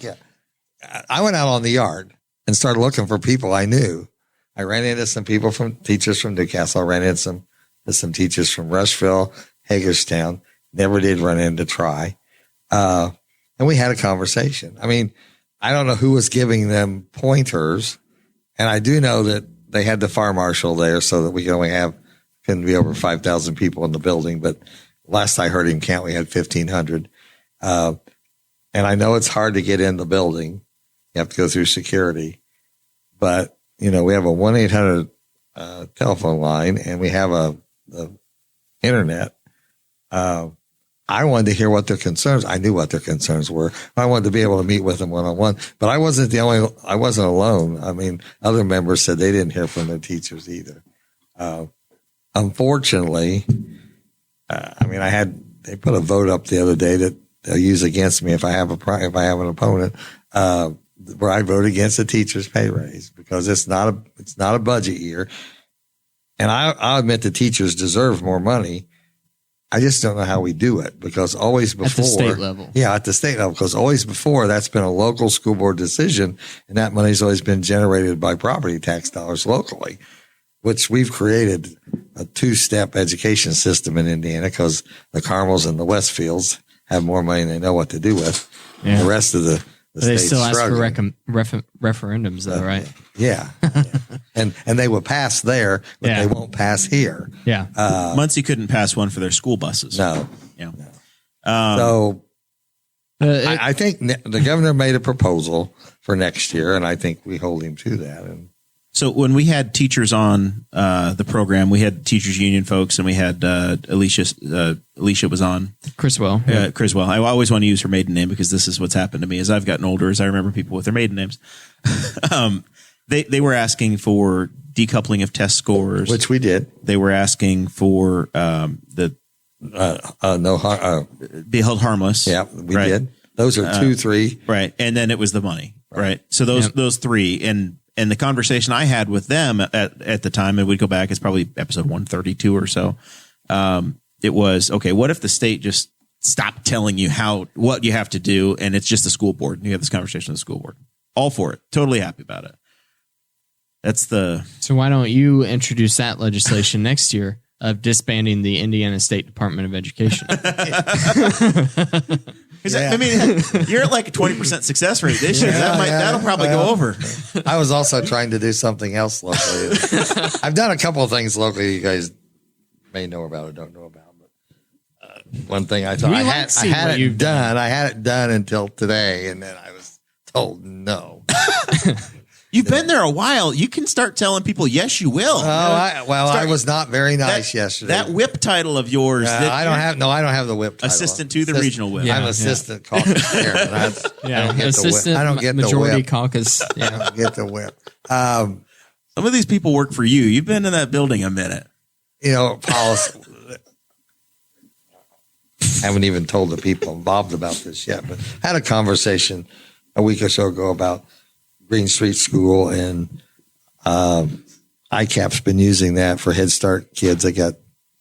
I went out on the yard and started looking for people I knew. I ran into some people teachers from Newcastle. I ran into some teachers from Rushville, Hagerstown. Never did run into Tri. And we had a conversation. I mean, I don't know who was giving them pointers. And I do know that they had the fire marshal there so that we couldn't be over 5,000 people in the building. But last I heard him count, we had 1,500. And I know it's hard to get in the building. You have to go through security. But, we have a 1-800 telephone line and we have the internet. I wanted to hear what their concerns. I knew what their concerns were. I wanted to be able to meet with them one-on-one, but I wasn't alone. I mean, other members said they didn't hear from their teachers either. Unfortunately, they put a vote up the other day that they'll use against me if I have an opponent, where I vote against the teacher's pay raise because it's not a budget year. And I'll admit the teachers deserve more money. I just don't know how we do it because always before. At the state level. Yeah, at the state level. Because always before that's been a local school board decision and that money's always been generated by property tax dollars locally, which we've created a 2-step education system in Indiana because the Carmels and the Westfields have more money than they know what to do with. Yeah. And the rest of the they state's still ask struggling. for referendums though, right? Yeah. And they will pass there, but they won't pass here. Yeah. Muncie couldn't pass one for their school buses. No. Yeah. No. I think the governor made a proposal for next year, and I think we hold him to that. And so when we had teachers on the program, we had teachers union folks, and we had Alicia was on. Criswell. Criswell. I always want to use her maiden name because this is what's happened to me as I've gotten older. As I remember people with their maiden names. They were asking for decoupling of test scores, which we did. They were asking for be held harmless. Yeah, we did. Those are 2, 3. Right. And then it was the money. right? So those three, and the conversation I had with them at the time, and we'd go back, it's probably episode 132 or so. It was, okay, what if the state just stopped telling you what you have to do, and it's just the school board, and you have this conversation with the school board? All for it. Totally happy about it. So why don't you introduce that legislation next year of disbanding the Indiana State Department of Education? I mean, you're at like a 20% success rate this year. That'll probably go over. I was also trying to do something else locally. I've done a couple of things locally you guys may know about or don't know about. But one thing I thought I had it done until today, and then I was told no. You've been there a while. You can start telling people, yes, you will. I was not very nice yesterday. That whip title of yours. I don't have the whip title. Assistant to the regional whip. I'm assistant caucus chair. I don't get assistant I don't get majority the whip. caucus. I don't get the whip. Some of these people work for you. You've been in that building a minute. Policy. I haven't even told the people involved about this yet, but I had a conversation a week or so ago about Green Street School, and ICAP's been using that for Head Start kids. They got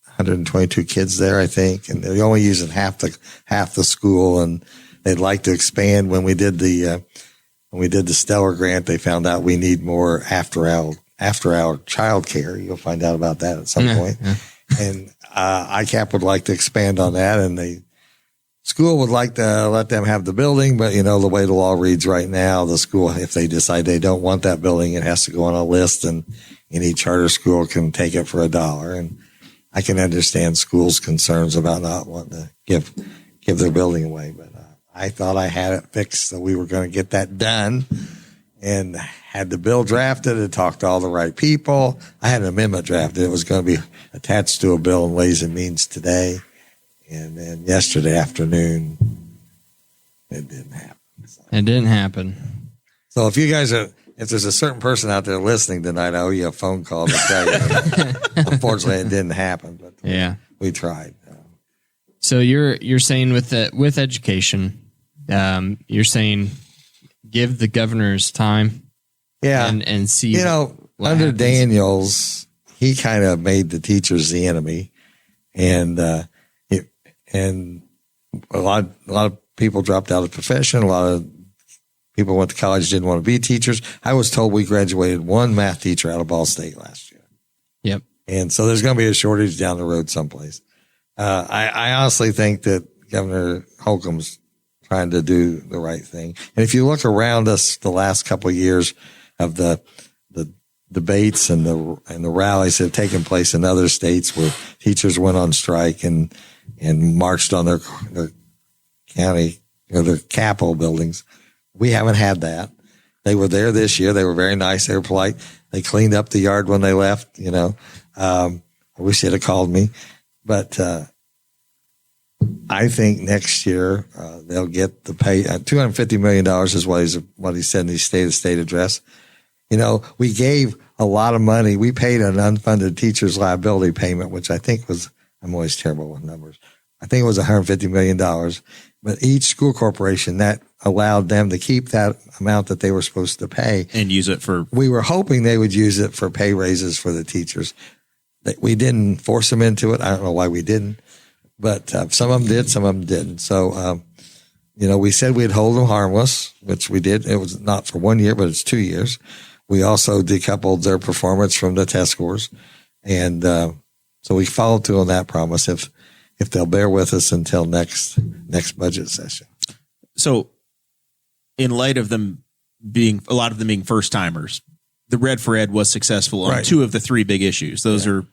122 kids there, I think, and they're only using half the school, and they'd like to expand. When we did the Stellar grant, they found out we need more after hour child care. You'll find out about that at some point. Yeah. And ICAP would like to expand on that, and the school would like to let them have the building, but the way the law reads right now, the school, if they decide they don't want that building, it has to go on a list, and any charter school can take it for $1. And I can understand schools' concerns about not wanting to give their building away, but I thought I had it fixed, so we were going to get that done, and had the bill drafted and talked to all the right people. I had an amendment drafted. It was going to be attached to a bill in Ways and Means today. And then yesterday afternoon, it didn't happen. It didn't happen. So if there's a certain person out there listening tonight, I owe you a phone call to tell you. Unfortunately, it didn't happen, but we tried. So you're saying with education, you're saying give the governors time, and see. Under happens. Daniels, he kind of made the teachers the enemy, and a lot of people dropped out of the profession. A lot of people went to college, didn't want to be teachers. I was told we graduated one math teacher out of Ball State last year. Yep. And so there's going to be a shortage down the road someplace. I honestly think that Governor Holcomb's trying to do the right thing. And if you look around us the last couple of years of the debates and the rallies that have taken place in other states where teachers went on strike and marched on their county, their Capitol buildings. We haven't had that. They were there this year. They were very nice. They were polite. They cleaned up the yard when they left. I wish they'd have called me, but I think next year they'll get the pay. $250 million is what he said in his State of State address. We gave a lot of money. We paid an unfunded teacher's liability payment, which I think was, I'm always terrible with numbers. I think it was $150 million, but each school corporation that allowed them to keep that amount that they were supposed to pay and use it for. We were hoping they would use it for pay raises for the teachers. We didn't force them into it. I don't know why we didn't, but some of them did, some of them didn't. So, we said we'd hold them harmless, which we did. It was not for 1 year, but it's 2 years. We also decoupled their performance from the test scores. And, so we followed through on that promise if they'll bear with us until next budget session. So in light of a lot of them being first timers, the Red for Ed was successful on two of the three big issues. Those are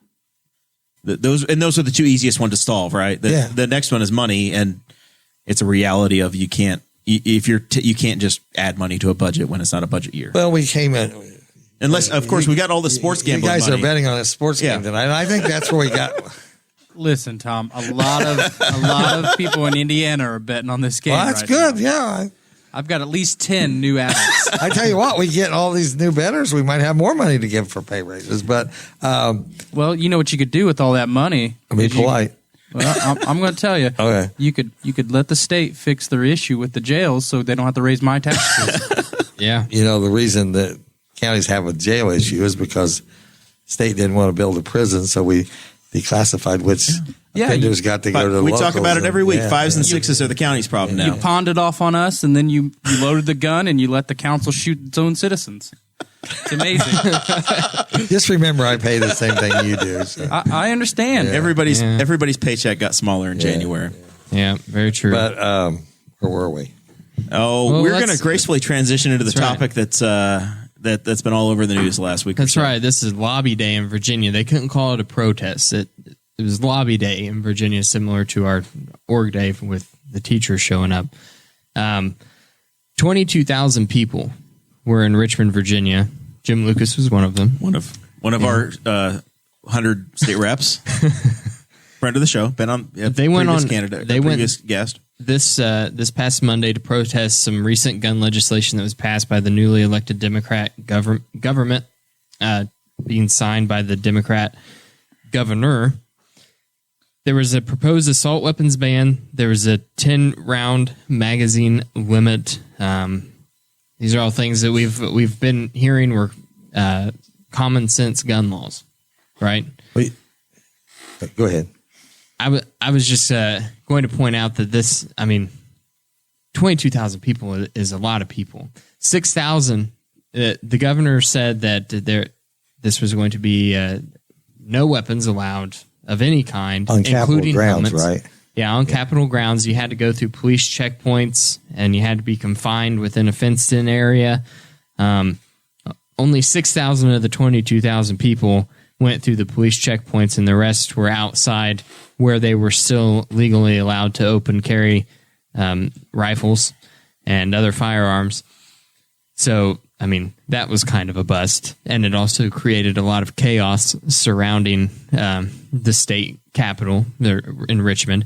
the two easiest ones to solve, right? The next one is money, and it's a reality of you can't just add money to a budget when it's not a budget year. Well, we came in. Unless, of course, we got all the sports gambling money. You guys are betting on a sports game tonight, and I think that's where we got. Listen, Tom, a lot of people in Indiana are betting on this game. Well, that's good. Now. Yeah. I've got at least 10 new addicts. I tell you what, we get all these new bettors. We might have more money to give for pay raises, but well, you know what you could do with all that money? Be polite. I'm going to tell you. Okay. You could let the state fix their issue with the jails, so they don't have to raise my taxes. Yeah. The reason that counties have a jail issue is because state didn't want to build a prison, so we declassified which offenders got to go to the We locals. talk about it every week. Yeah, 5s and 6s are the county's problem now. You pawned it off on us, and then you loaded the gun and you let the council shoot its own citizens. It's amazing. Just remember, I pay the same thing you do. So. I understand. Everybody's paycheck got smaller in January. Yeah, very true. But where were we? Oh, Well, we're going let's- to gracefully transition into the That's right. topic that's been all over the news last week. That's right. This is Lobby Day in Virginia. They couldn't call it a protest. It was Lobby Day in Virginia, similar to our org day with the teachers showing up. 22,000 people were in Richmond, Virginia. Jim Lucas was one of them. One of our 100 state reps, friend of the show, been on. They went previous on- candidate, they went- previous guest. This past Monday to protest some recent gun legislation that was passed by the newly elected Democrat government, being signed by the Democrat governor. There was a proposed assault weapons ban. There was a 10-round magazine limit. These are all things that we've been hearing were common sense gun laws, right? Wait, go ahead. I was just going to point out that 22,000 people is a lot of people. 6,000. The governor said that this was going to be no weapons allowed of any kind, On Capitol including grounds, helmets. right? Yeah, on Capitol grounds, you had to go through police checkpoints, and you had to be confined within a fenced-in area. Only 6,000 of the 22,000 people went through the police checkpoints, and the rest were outside where they were still legally allowed to open carry rifles and other firearms. So, that was kind of a bust, and it also created a lot of chaos surrounding the state capitol there in Richmond.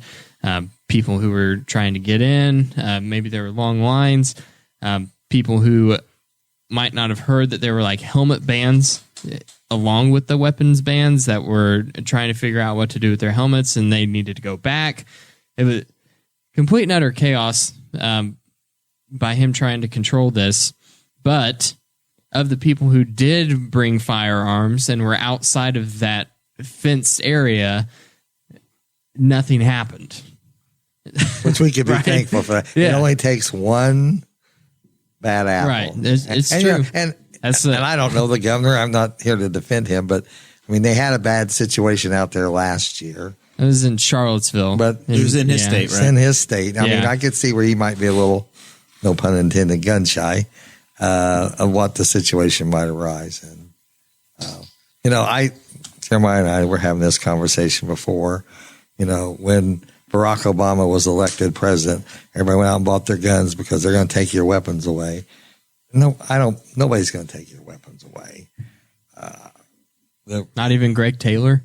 People who were trying to get in, maybe there were long lines, people who might not have heard that there were like helmet bans along with the weapons bans that were trying to figure out what to do with their helmets, and they needed to go back. It was complete and utter chaos by him trying to control this. But of the people who did bring firearms and were outside of that fenced area, nothing happened. Which we could be Right. thankful for. It Yeah. only takes one bad apple. Right. It's and, true. And That's and I don't know the governor. I'm not here to defend him, but they had a bad situation out there last year. It was in Charlottesville. But It was in his state, It's right? in his state. I mean, Yeah. I could see where he might be a little, no pun intended, gun shy of what the situation might arise. And, Jeremiah and I were having this conversation before, when Barack Obama was elected president, everybody went out and bought their guns because they're going to take your weapons away. No, nobody's going to take your weapons away. Not even Greg Taylor.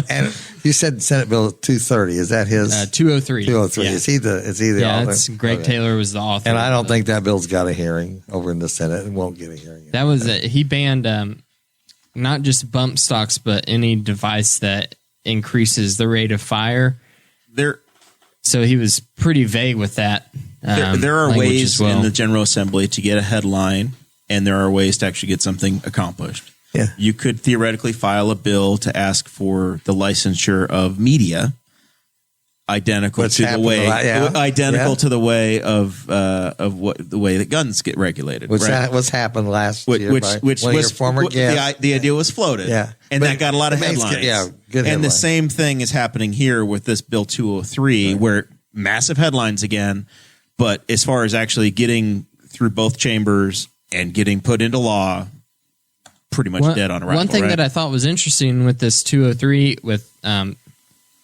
And you said Senate Bill 230. Is that his? 203. 203. Yeah. Is he the Yeah, author? that's Greg Okay. Taylor was the author. And I don't of think that bill's got a hearing over in the Senate and won't get a hearing. that was he banned not just bump stocks, but any device that increases the rate of fire. So he was pretty vague with that. There are language ways as well. in the General Assembly to get a headline, and there are ways to actually get something accomplished. Yeah. You could theoretically file a bill to ask for the licensure of media identical What's to the happened way a lot, yeah. identical Yeah. to the way of the way that guns get regulated. Which right? that was happened last Which year by was one of your former guests. the idea was floated, Yeah. and But that got a lot of it makes headlines. good and the headlines. same thing is happening here with this Bill 203, where massive headlines again, but as far as actually getting through both chambers and getting put into law, pretty much dead on arrival. One thing right? that I thought was interesting with this 203 with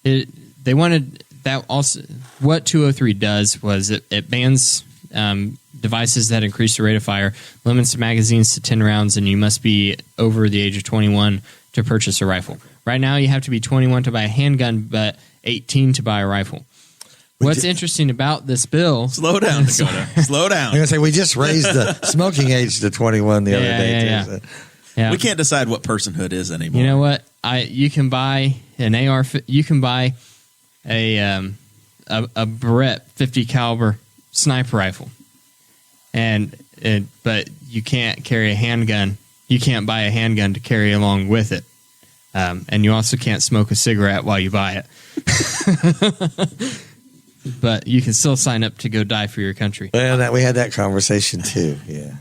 they wanted that also what 203 does was it bans devices that increase the rate of fire, limits the magazines to 10 rounds, and you must be over the age of 21 to purchase a rifle. Right now you have to be 21 to buy a handgun, but 18 to buy a rifle. What's interesting about this bill? Slow down, Dakota. Slow down. I'm going to say we just raised the smoking age to 21 the other day. Yeah. too, so. Yeah. We can't decide what personhood is anymore. You know what? You can buy an AR. You can buy a Beretta 50 caliber sniper rifle. but you can't carry a handgun. You can't buy a handgun to carry along with it. And you also can't smoke a cigarette while you buy it. But you can still sign up to go die for your country. And we had that conversation too. Yeah.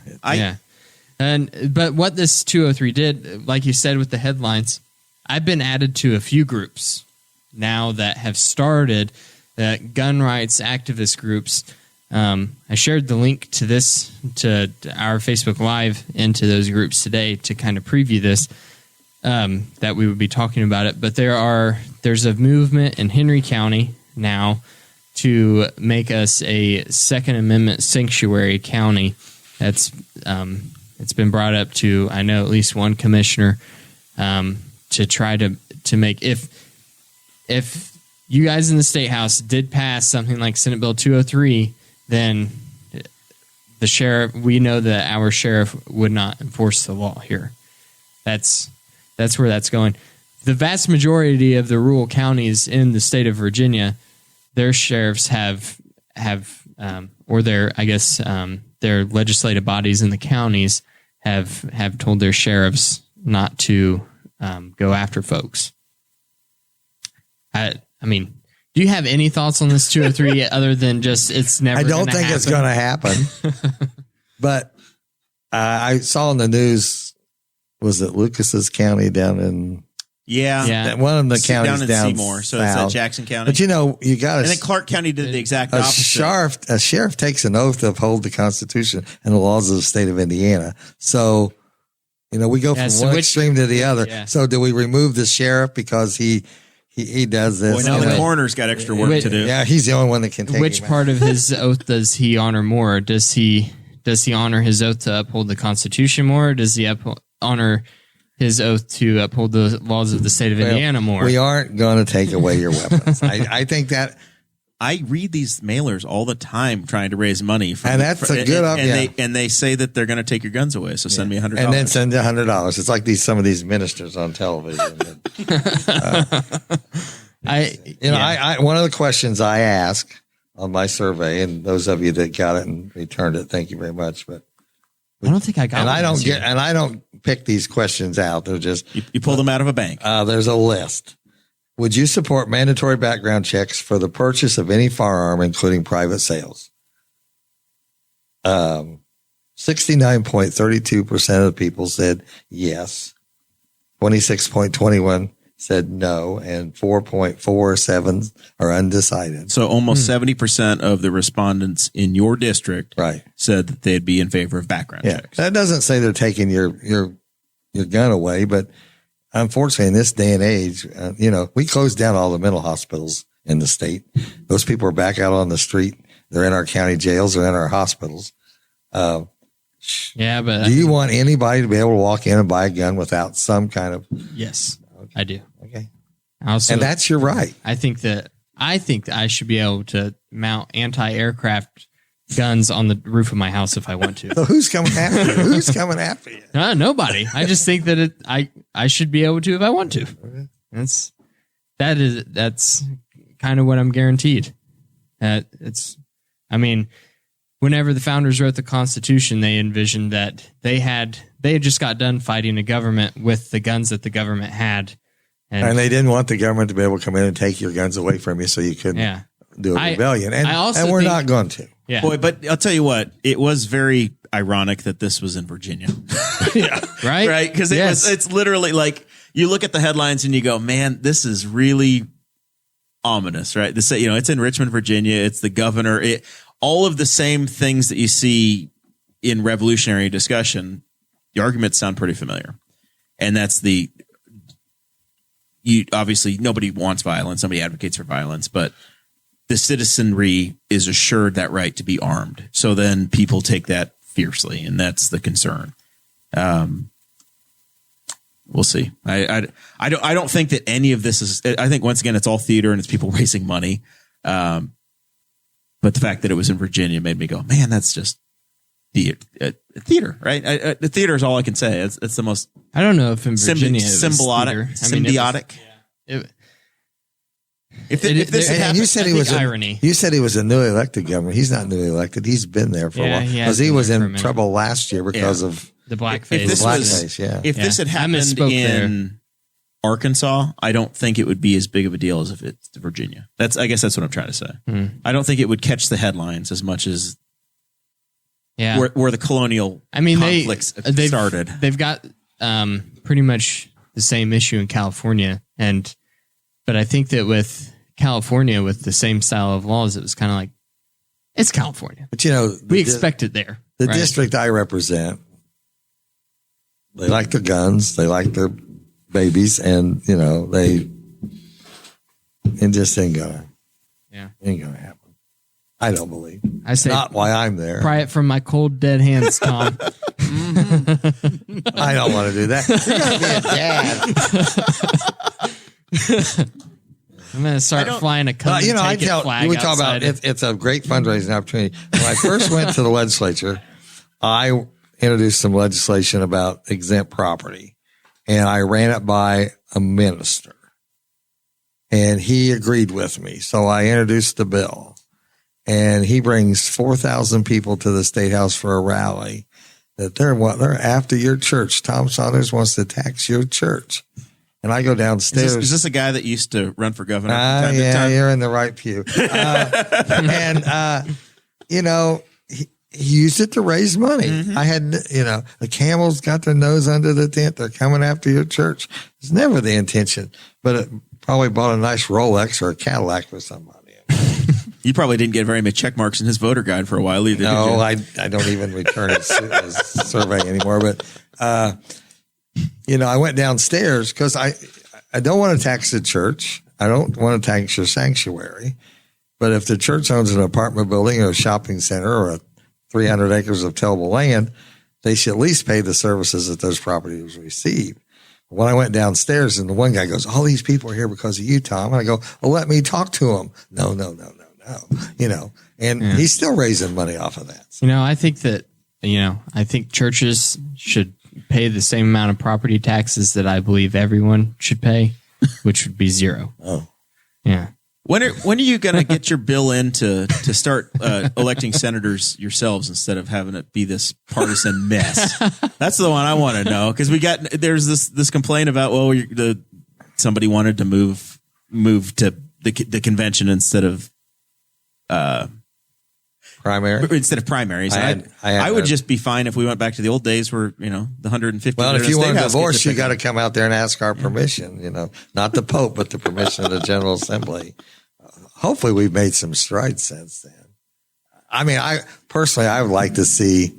But what this 203 did, like you said with the headlines, I've been added to a few groups now that have started gun rights activist groups. I shared the link to our Facebook Live into those groups today to kind of preview this, that we would be talking about it. But there's a movement in Henry County now to make us a Second Amendment sanctuary county. That's it's been brought up to, I know, at least one commissioner to try to make, if you guys in the Statehouse did pass something like Senate Bill 203, then the sheriff, we know that our sheriff would not enforce the law here. That's where that's going. The vast majority of the rural counties in the state of Virginia, their sheriffs have or their legislative bodies in the counties have told their sheriffs not to go after folks. I mean, do you have any thoughts on this 203 other than just it's never? I don't think it's going to happen. But I saw in the news, was it Lucas's county down in? Yeah. One of the counties down in Seymour. So it's Jackson County. But you got to. And then Clark County did the exact opposite. A sheriff takes an oath to uphold the Constitution and the laws of the state of Indiana. So, we go from one extreme to the other. Yeah. So do we remove the sheriff because he does this? Well, now the coroner's got extra work to do. Yeah, he's the only one that can take Which part of his oath does he honor more? Does he honor his oath to uphold the Constitution more? Or does he honor his oath to uphold the laws of the state of Indiana more? We aren't going to take away your weapons. I think that. I read these mailers all the time trying to raise money. And that's a good idea. And they say that they're going to take your guns away. So send me $100. And then send $100. It's like some of these ministers on television. One of the questions I ask on my survey, and those of you that got it and returned it, thank you very much. But I don't think I got it. And I don't pick these questions out. They're just you pull them out of a bank. There's a list. Would you support mandatory background checks for the purchase of any firearm, including private sales? 69.32% of the people said yes. 26.21 said no, and 4.47 are undecided. So almost 70% of the respondents in your district said that they'd be in favor of background checks. That doesn't say they're taking your gun away, but unfortunately in this day and age, we closed down all the mental hospitals in the state. Those people are back out on the street. They're in our county jails. They're in our hospitals. But do you want anybody to be able to walk in and buy a gun without some kind of? Yes, I do. Okay. Also, and that's your right. I think that I should be able to mount anti-aircraft guns on the roof of my house if I want to. So who's coming after you? Who's coming after you? Nobody. I just think that I should be able to if I want to. That's kind of what I'm guaranteed. Whenever the founders wrote the Constitution, they envisioned that they had just got done fighting a government with the guns that the government had. And they didn't want the government to be able to come in and take your guns away from you so you couldn't do a rebellion. And we're not going to. Yeah. Boy, but I'll tell you what, it was very ironic that this was in Virginia. Yeah. Right? Right? Because it's literally like you look at the headlines and you go, man, this is really ominous, right? It's in Richmond, Virginia. It's the governor. All of the same things that you see in revolutionary discussion, the arguments sound pretty familiar. And that's obviously nobody wants violence. Nobody advocates for violence, but the citizenry is assured that right to be armed. So then people take that fiercely, and that's the concern. We'll see. I don't think that any of this is. I think once again it's all theater and it's people raising money. But the fact that it was in Virginia made me go, man, that's just theater, right? The theater is all I can say. It's the most. I don't know if in Virginia symbiotic. If this had And happened, you said he was irony. You said he was a newly elected governor. He's not newly elected. He's been there for a while because he was in trouble last year because of the blackface. if this blackface. Yeah. If this had happened in Arkansas, I don't think it would be as big of a deal as if it's Virginia. I guess that's what I'm trying to say. I don't think it would catch the headlines as much as where the colonial conflicts started. They've got pretty much the same issue in California, but I think that with California, with the same style of laws, it was kind of like, it's California. But we expect it there. The district I represent, they like their guns, they like their babies, and it just ain't gonna happen. I don't believe. I say not why I'm there. Pry it from my cold dead hands, Tom. I don't want to do that. You're gonna be a dad. I'm gonna start flying a country flag. We talk about it's a great fundraising opportunity. When I first went to the legislature, I introduced some legislation about exempt property, and I ran it by a minister, and he agreed with me. So I introduced the bill. And he brings 4,000 people to the Statehouse for a rally that they're after your church. Tom Saunders wants to tax your church. And I go downstairs. Is this a guy that used to run for governor? You're in the right pew. He used it to raise money. I had, the camels got their nose under the tent. They're coming after your church. It's never the intention, but it probably bought a nice Rolex or a Cadillac for somebody. You probably didn't get very many check marks in his voter guide for a while either. No, I don't even return his survey anymore. But, I went downstairs because I don't want to tax the church. I don't want to tax your sanctuary. But if the church owns an apartment building or a shopping center or 300 acres of tillable land, they should at least pay the services that those properties receive. When I went downstairs and the one guy goes, all these people are here because of you, Tom. And I go, well, let me talk to them. No. And he's still raising money off of that. So. I think that, I think churches should pay the same amount of property taxes that I believe everyone should pay, which would be zero. Oh. Yeah. When are you going to get your bill in to start electing senators yourselves instead of having it be this partisan mess? That's the one I want to know, because there's this complaint about somebody wanted to move to the convention instead of primaries. I would just be fine if we went back to the old days where the 150. Well, if you want a divorce, you got to come out there and ask our permission. Not the Pope, but the permission of the General Assembly. Hopefully, we've made some strides since then. I mean, I would like to see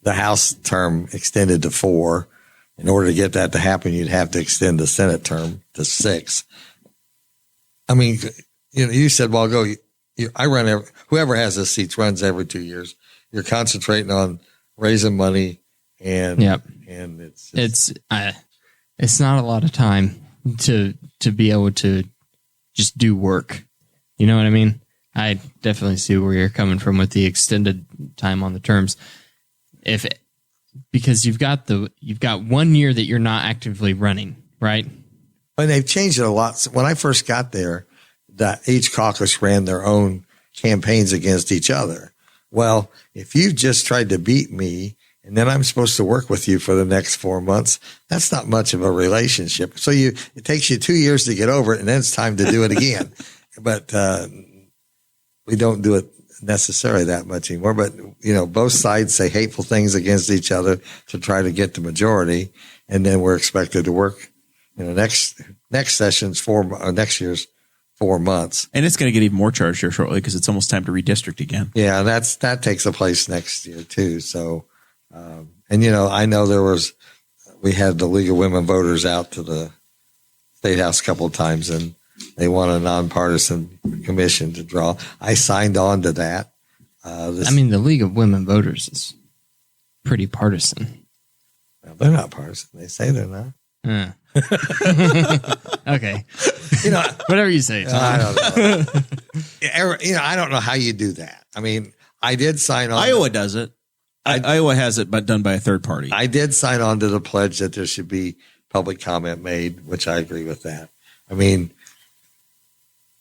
the House term extended to 4. In order to get that to happen, you'd have to extend the Senate term to 6. I mean, you said, well, go. I run whoever has the seats runs every 2 years. You're concentrating on raising money, and it's not a lot of time to be able to just do work. You know what I mean? I definitely see where you're coming from with the extended time on the terms. Because you've got 1 year that you're not actively running, right? And they've changed it a lot. When I first got there, that each caucus ran their own campaigns against each other. Well, if you just tried to beat me and then I'm supposed to work with you for the next 4 months, that's not much of a relationship. So it takes you 2 years to get over it, and then it's time to do it again. But we don't do it necessarily that much anymore. But, both sides say hateful things against each other to try to get the majority, and then we're expected to work. Next session's next year's 4 months. And it's going to get even more charged here shortly because it's almost time to redistrict again. Yeah, that takes place next year too. So, I know we had the League of Women Voters out to the Statehouse a couple of times, and they want a nonpartisan commission to draw. I signed on to that. The League of Women Voters is pretty partisan. Well, they're not partisan. They say they're not. Okay. Whatever you say, Tom. I don't know. I don't know how you do that. I mean, I did sign on. Iowa does it. Iowa has it, but done by a third party. I did sign on to the pledge that there should be public comment made, which I agree with that. I mean,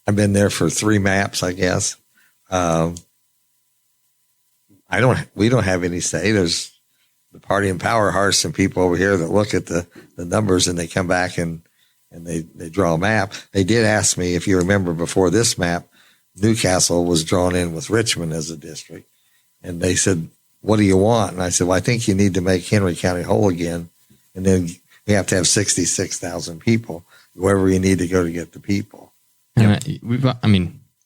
I've been there for 3 maps, I guess. We don't have any say. There's the party in power hires some people over here that look at the numbers, and they come back and they draw a map. They did ask me, if you remember, before this map, Newcastle was drawn in with Richmond as a district. And they said, what do you want? And I said, well, I think you need to make Henry County whole again. And then we have to have 66,000 people, wherever you need to go to get the people. Because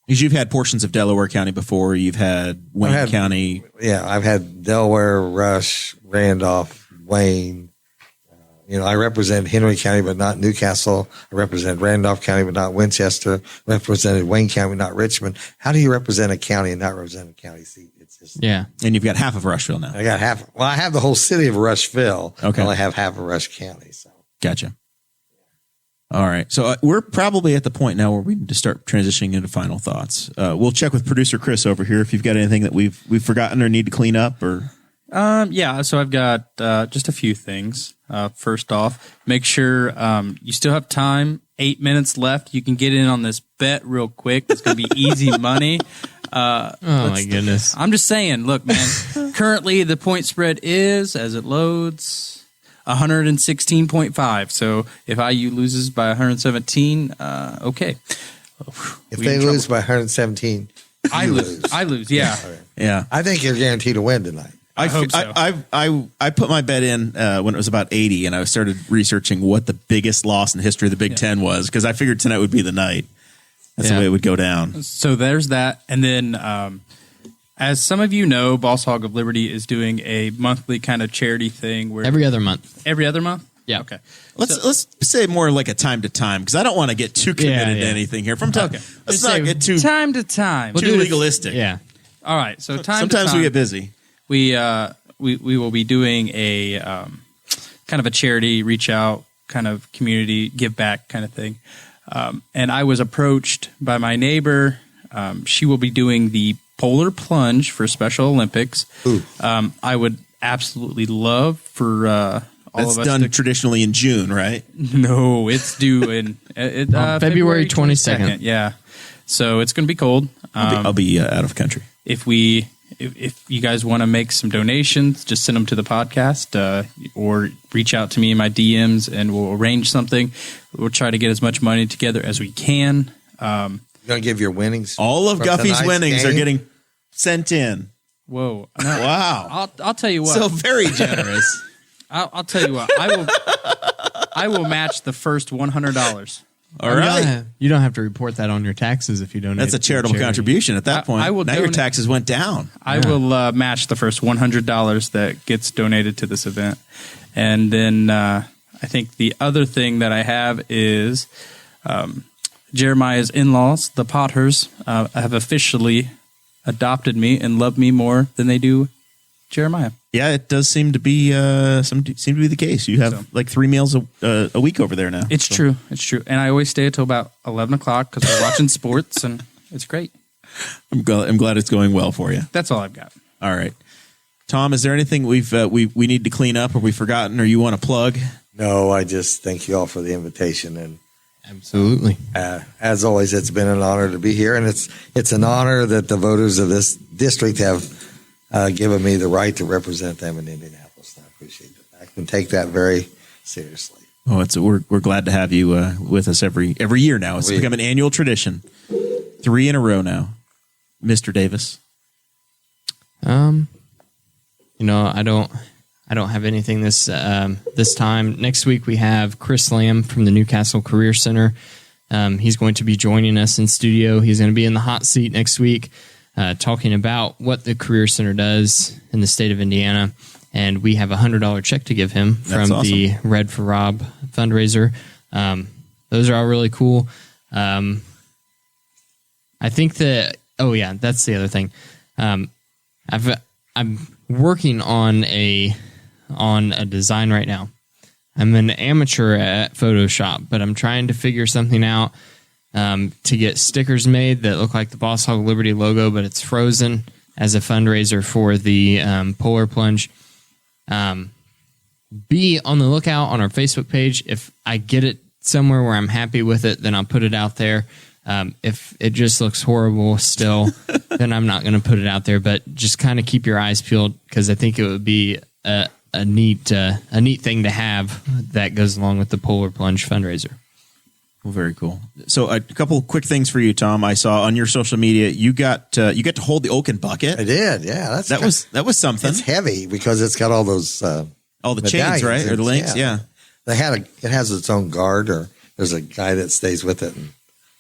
you've had portions of Delaware County before. You've had Wayne County. Yeah, I've had Delaware, Rush, Randolph, Wayne. I represent Henry County, but not Newcastle. I represent Randolph County, but not Winchester. Represented Wayne County, not Richmond. How do you represent a county and not represent a county seat? It's just, yeah. And you've got half of Rushville now. I got half. Well, I have the whole city of Rushville. Okay. I only have half of Rush County. So gotcha. All right. So we're probably at the point now where we need to start transitioning into final thoughts. We'll check with producer Chris over here if you've got anything that we've forgotten or need to clean up or. Yeah. So I've got just a few things. First off, make sure you still have time. 8 minutes left. You can get in on this bet real quick. It's going to be easy money. Oh my goodness. I'm just saying, look, man, currently the point spread is, as it loads, 116.5. So if IU loses by 117, okay. If they lose by 117, I lose. Yeah. Yeah. I think you're guaranteed to win tonight. I hope so. I put my bet in when it was about 80, and I started researching what the biggest loss in the history of the Big Ten was, because I figured tonight would be the night. That's the way it would go down. So there's that. And then, as some of you know, Boss Hog of Liberty is doing a monthly kind of charity thing where Every other month. Every other month? Yeah. Okay. Let's say more like a time to time, because I don't want to get too committed to anything here. From time, let's not get too time to time. Too legalistic. Yeah. All right. So sometimes we get busy. We will be doing a kind of a charity reach out, kind of community give back kind of thing. And I was approached by my neighbor. She will be doing the polar plunge for Special Olympics. I would absolutely love for all That's of us done to, traditionally in June, right? No, it's due in February 22nd. Yeah. So it's going to be cold. I'll be out of country. If you guys want to make some donations, just send them to the podcast or reach out to me in my DMs and we'll arrange something. We'll try to get as much money together as we can. You're going to give your winnings? All of Guffey's winnings are getting sent in. Whoa. No, wow. I'll tell you what. So very generous. I'll tell you what. I will match the first $100. All right. You don't have to report that on your taxes if you donate. That's a charitable contribution at that point. Now your taxes went down. I will match the first $100 that gets donated to this event. And then I think the other thing that I have is Jeremiah's in-laws, the Potters, have officially adopted me and love me more than they do Jeremiah. Yeah, it does seem to be the case. You have like 3 meals a week over there now. It's true. It's true. And I always stay until about 11 o'clock because we're watching sports, and it's great. I'm glad it's going well for you. That's all I've got. All right. Tom, is there anything we need to clean up or we've forgotten or you want to plug? No, I just thank you all for the invitation. And absolutely. As always, it's been an honor to be here. And it's an honor that the voters of this district have given me the right to represent them in Indianapolis. And I appreciate it. I can take that very seriously. Oh, we're glad to have you with us every year now. It's become an annual tradition. 3 in a row now, Mr. Davis. I don't have anything this time. Next week we have Chris Lamb from the Newcastle Career Center. He's going to be joining us in studio. He's going to be in the hot seat next week, talking about what the Career Center does in the state of Indiana. And we have a $100 check to give him from the Red for Rob fundraiser. Those are all really cool. I think that. Oh yeah, that's the other thing. I'm working on a design right now. I'm an amateur at Photoshop, but I'm trying to figure something out to get stickers made that look like the Boss Hog Liberty logo, but it's frozen as a fundraiser for the Polar Plunge. Be on the lookout on our Facebook page. If I get it somewhere where I'm happy with it, then I'll put it out there. If it just looks horrible still, then I'm not going to put it out there. But just kind of keep your eyes peeled, because I think it would be a neat thing to have that goes along with the Polar Plunge fundraiser. Well, very cool. So a couple quick things for you, Tom. I saw on your social media you got to hold the oaken bucket. I did. Yeah, that was something. It's heavy because it's got all those all the chains, right, or the links. Yeah. It has its own guard, or there's a guy that stays with it, and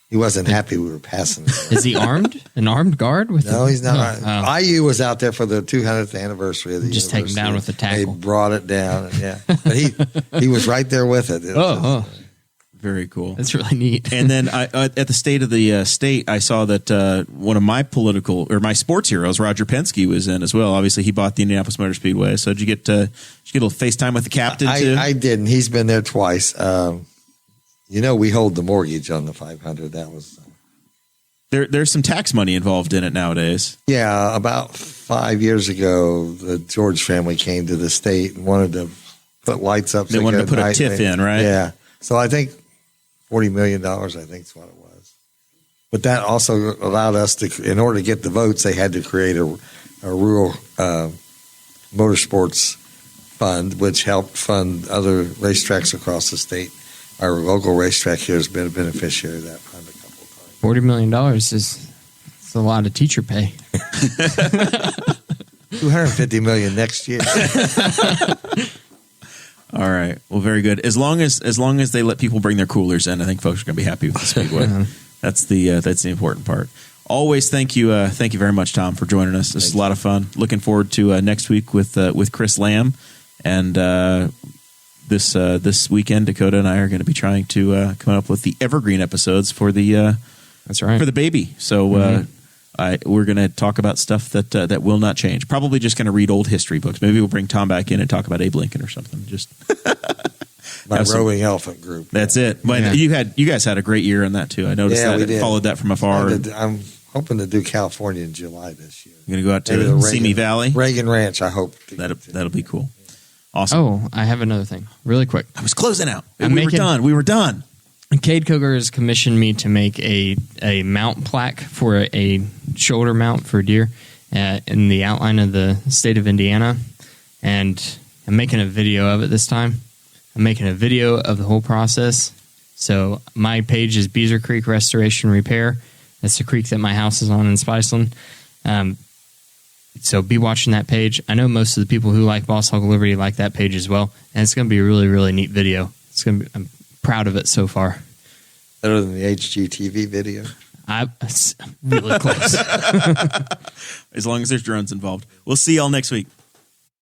he wasn't happy we were passing it. Is he armed? An armed guard? No, he's not. IU was out there for the 200th anniversary of the just take him down with the tackle. They brought it down, and but he was right there with it. Very cool. That's really neat. And then at the State of the State, I saw that one of my my sports heroes, Roger Penske, was in as well. Obviously, he bought the Indianapolis Motor Speedway. So did you get a little FaceTime with the captain too? I didn't. He's been there twice. We hold the mortgage on the 500. That was there's some tax money involved in it nowadays. Yeah, about 5 years ago, the George family came to the state and wanted to put lights up. They wanted to put a TIF in, right? Yeah. So I think $40 million, I think is what it was. But that also allowed us to, in order to get the votes, they had to create a rural motorsports fund, which helped fund other racetracks across the state. Our local racetrack here has been a beneficiary of that fund a couple of times. $40 million is a lot of teacher pay. $250 million next year. All right. Well, very good. As long as they let people bring their coolers in, I think folks are going to be happy with the Speedway. That's the important part. Always thank you very much, Tom, for joining us. This is a lot of fun. Looking forward to next week with Chris Lamb, and this weekend Dakota and I are going to be trying to come up with the evergreen episodes for the that's right, for the baby. So we're going to talk about stuff that will not change. Probably just going to read old history books. Maybe we'll bring Tom back in and talk about Abe Lincoln or something. Just my rowing elephant group. That's it. But you guys had a great year on that too. I noticed that. We did. Followed that from afar. I'm hoping to do California in July this year. You're going to go out to Simi Valley? Reagan Ranch, I hope. That'll be cool. Awesome. Oh, I have another thing. Really quick. I was closing out. We were done. Cade Coger has commissioned me to make a mount plaque for a shoulder mount for deer in the outline of the state of Indiana. And I'm making a video of it this time. I'm making a video of the whole process. So my page is Beezer Creek Restoration Repair. That's the creek that my house is on in Spiceland. So be watching that page. I know most of the people who like Boss Hog Liberty like that page as well. And it's going to be a really, really neat video. I'm proud of it so far. Better than the HGTV video? Really close. As long as there's drones involved. We'll see y'all next week.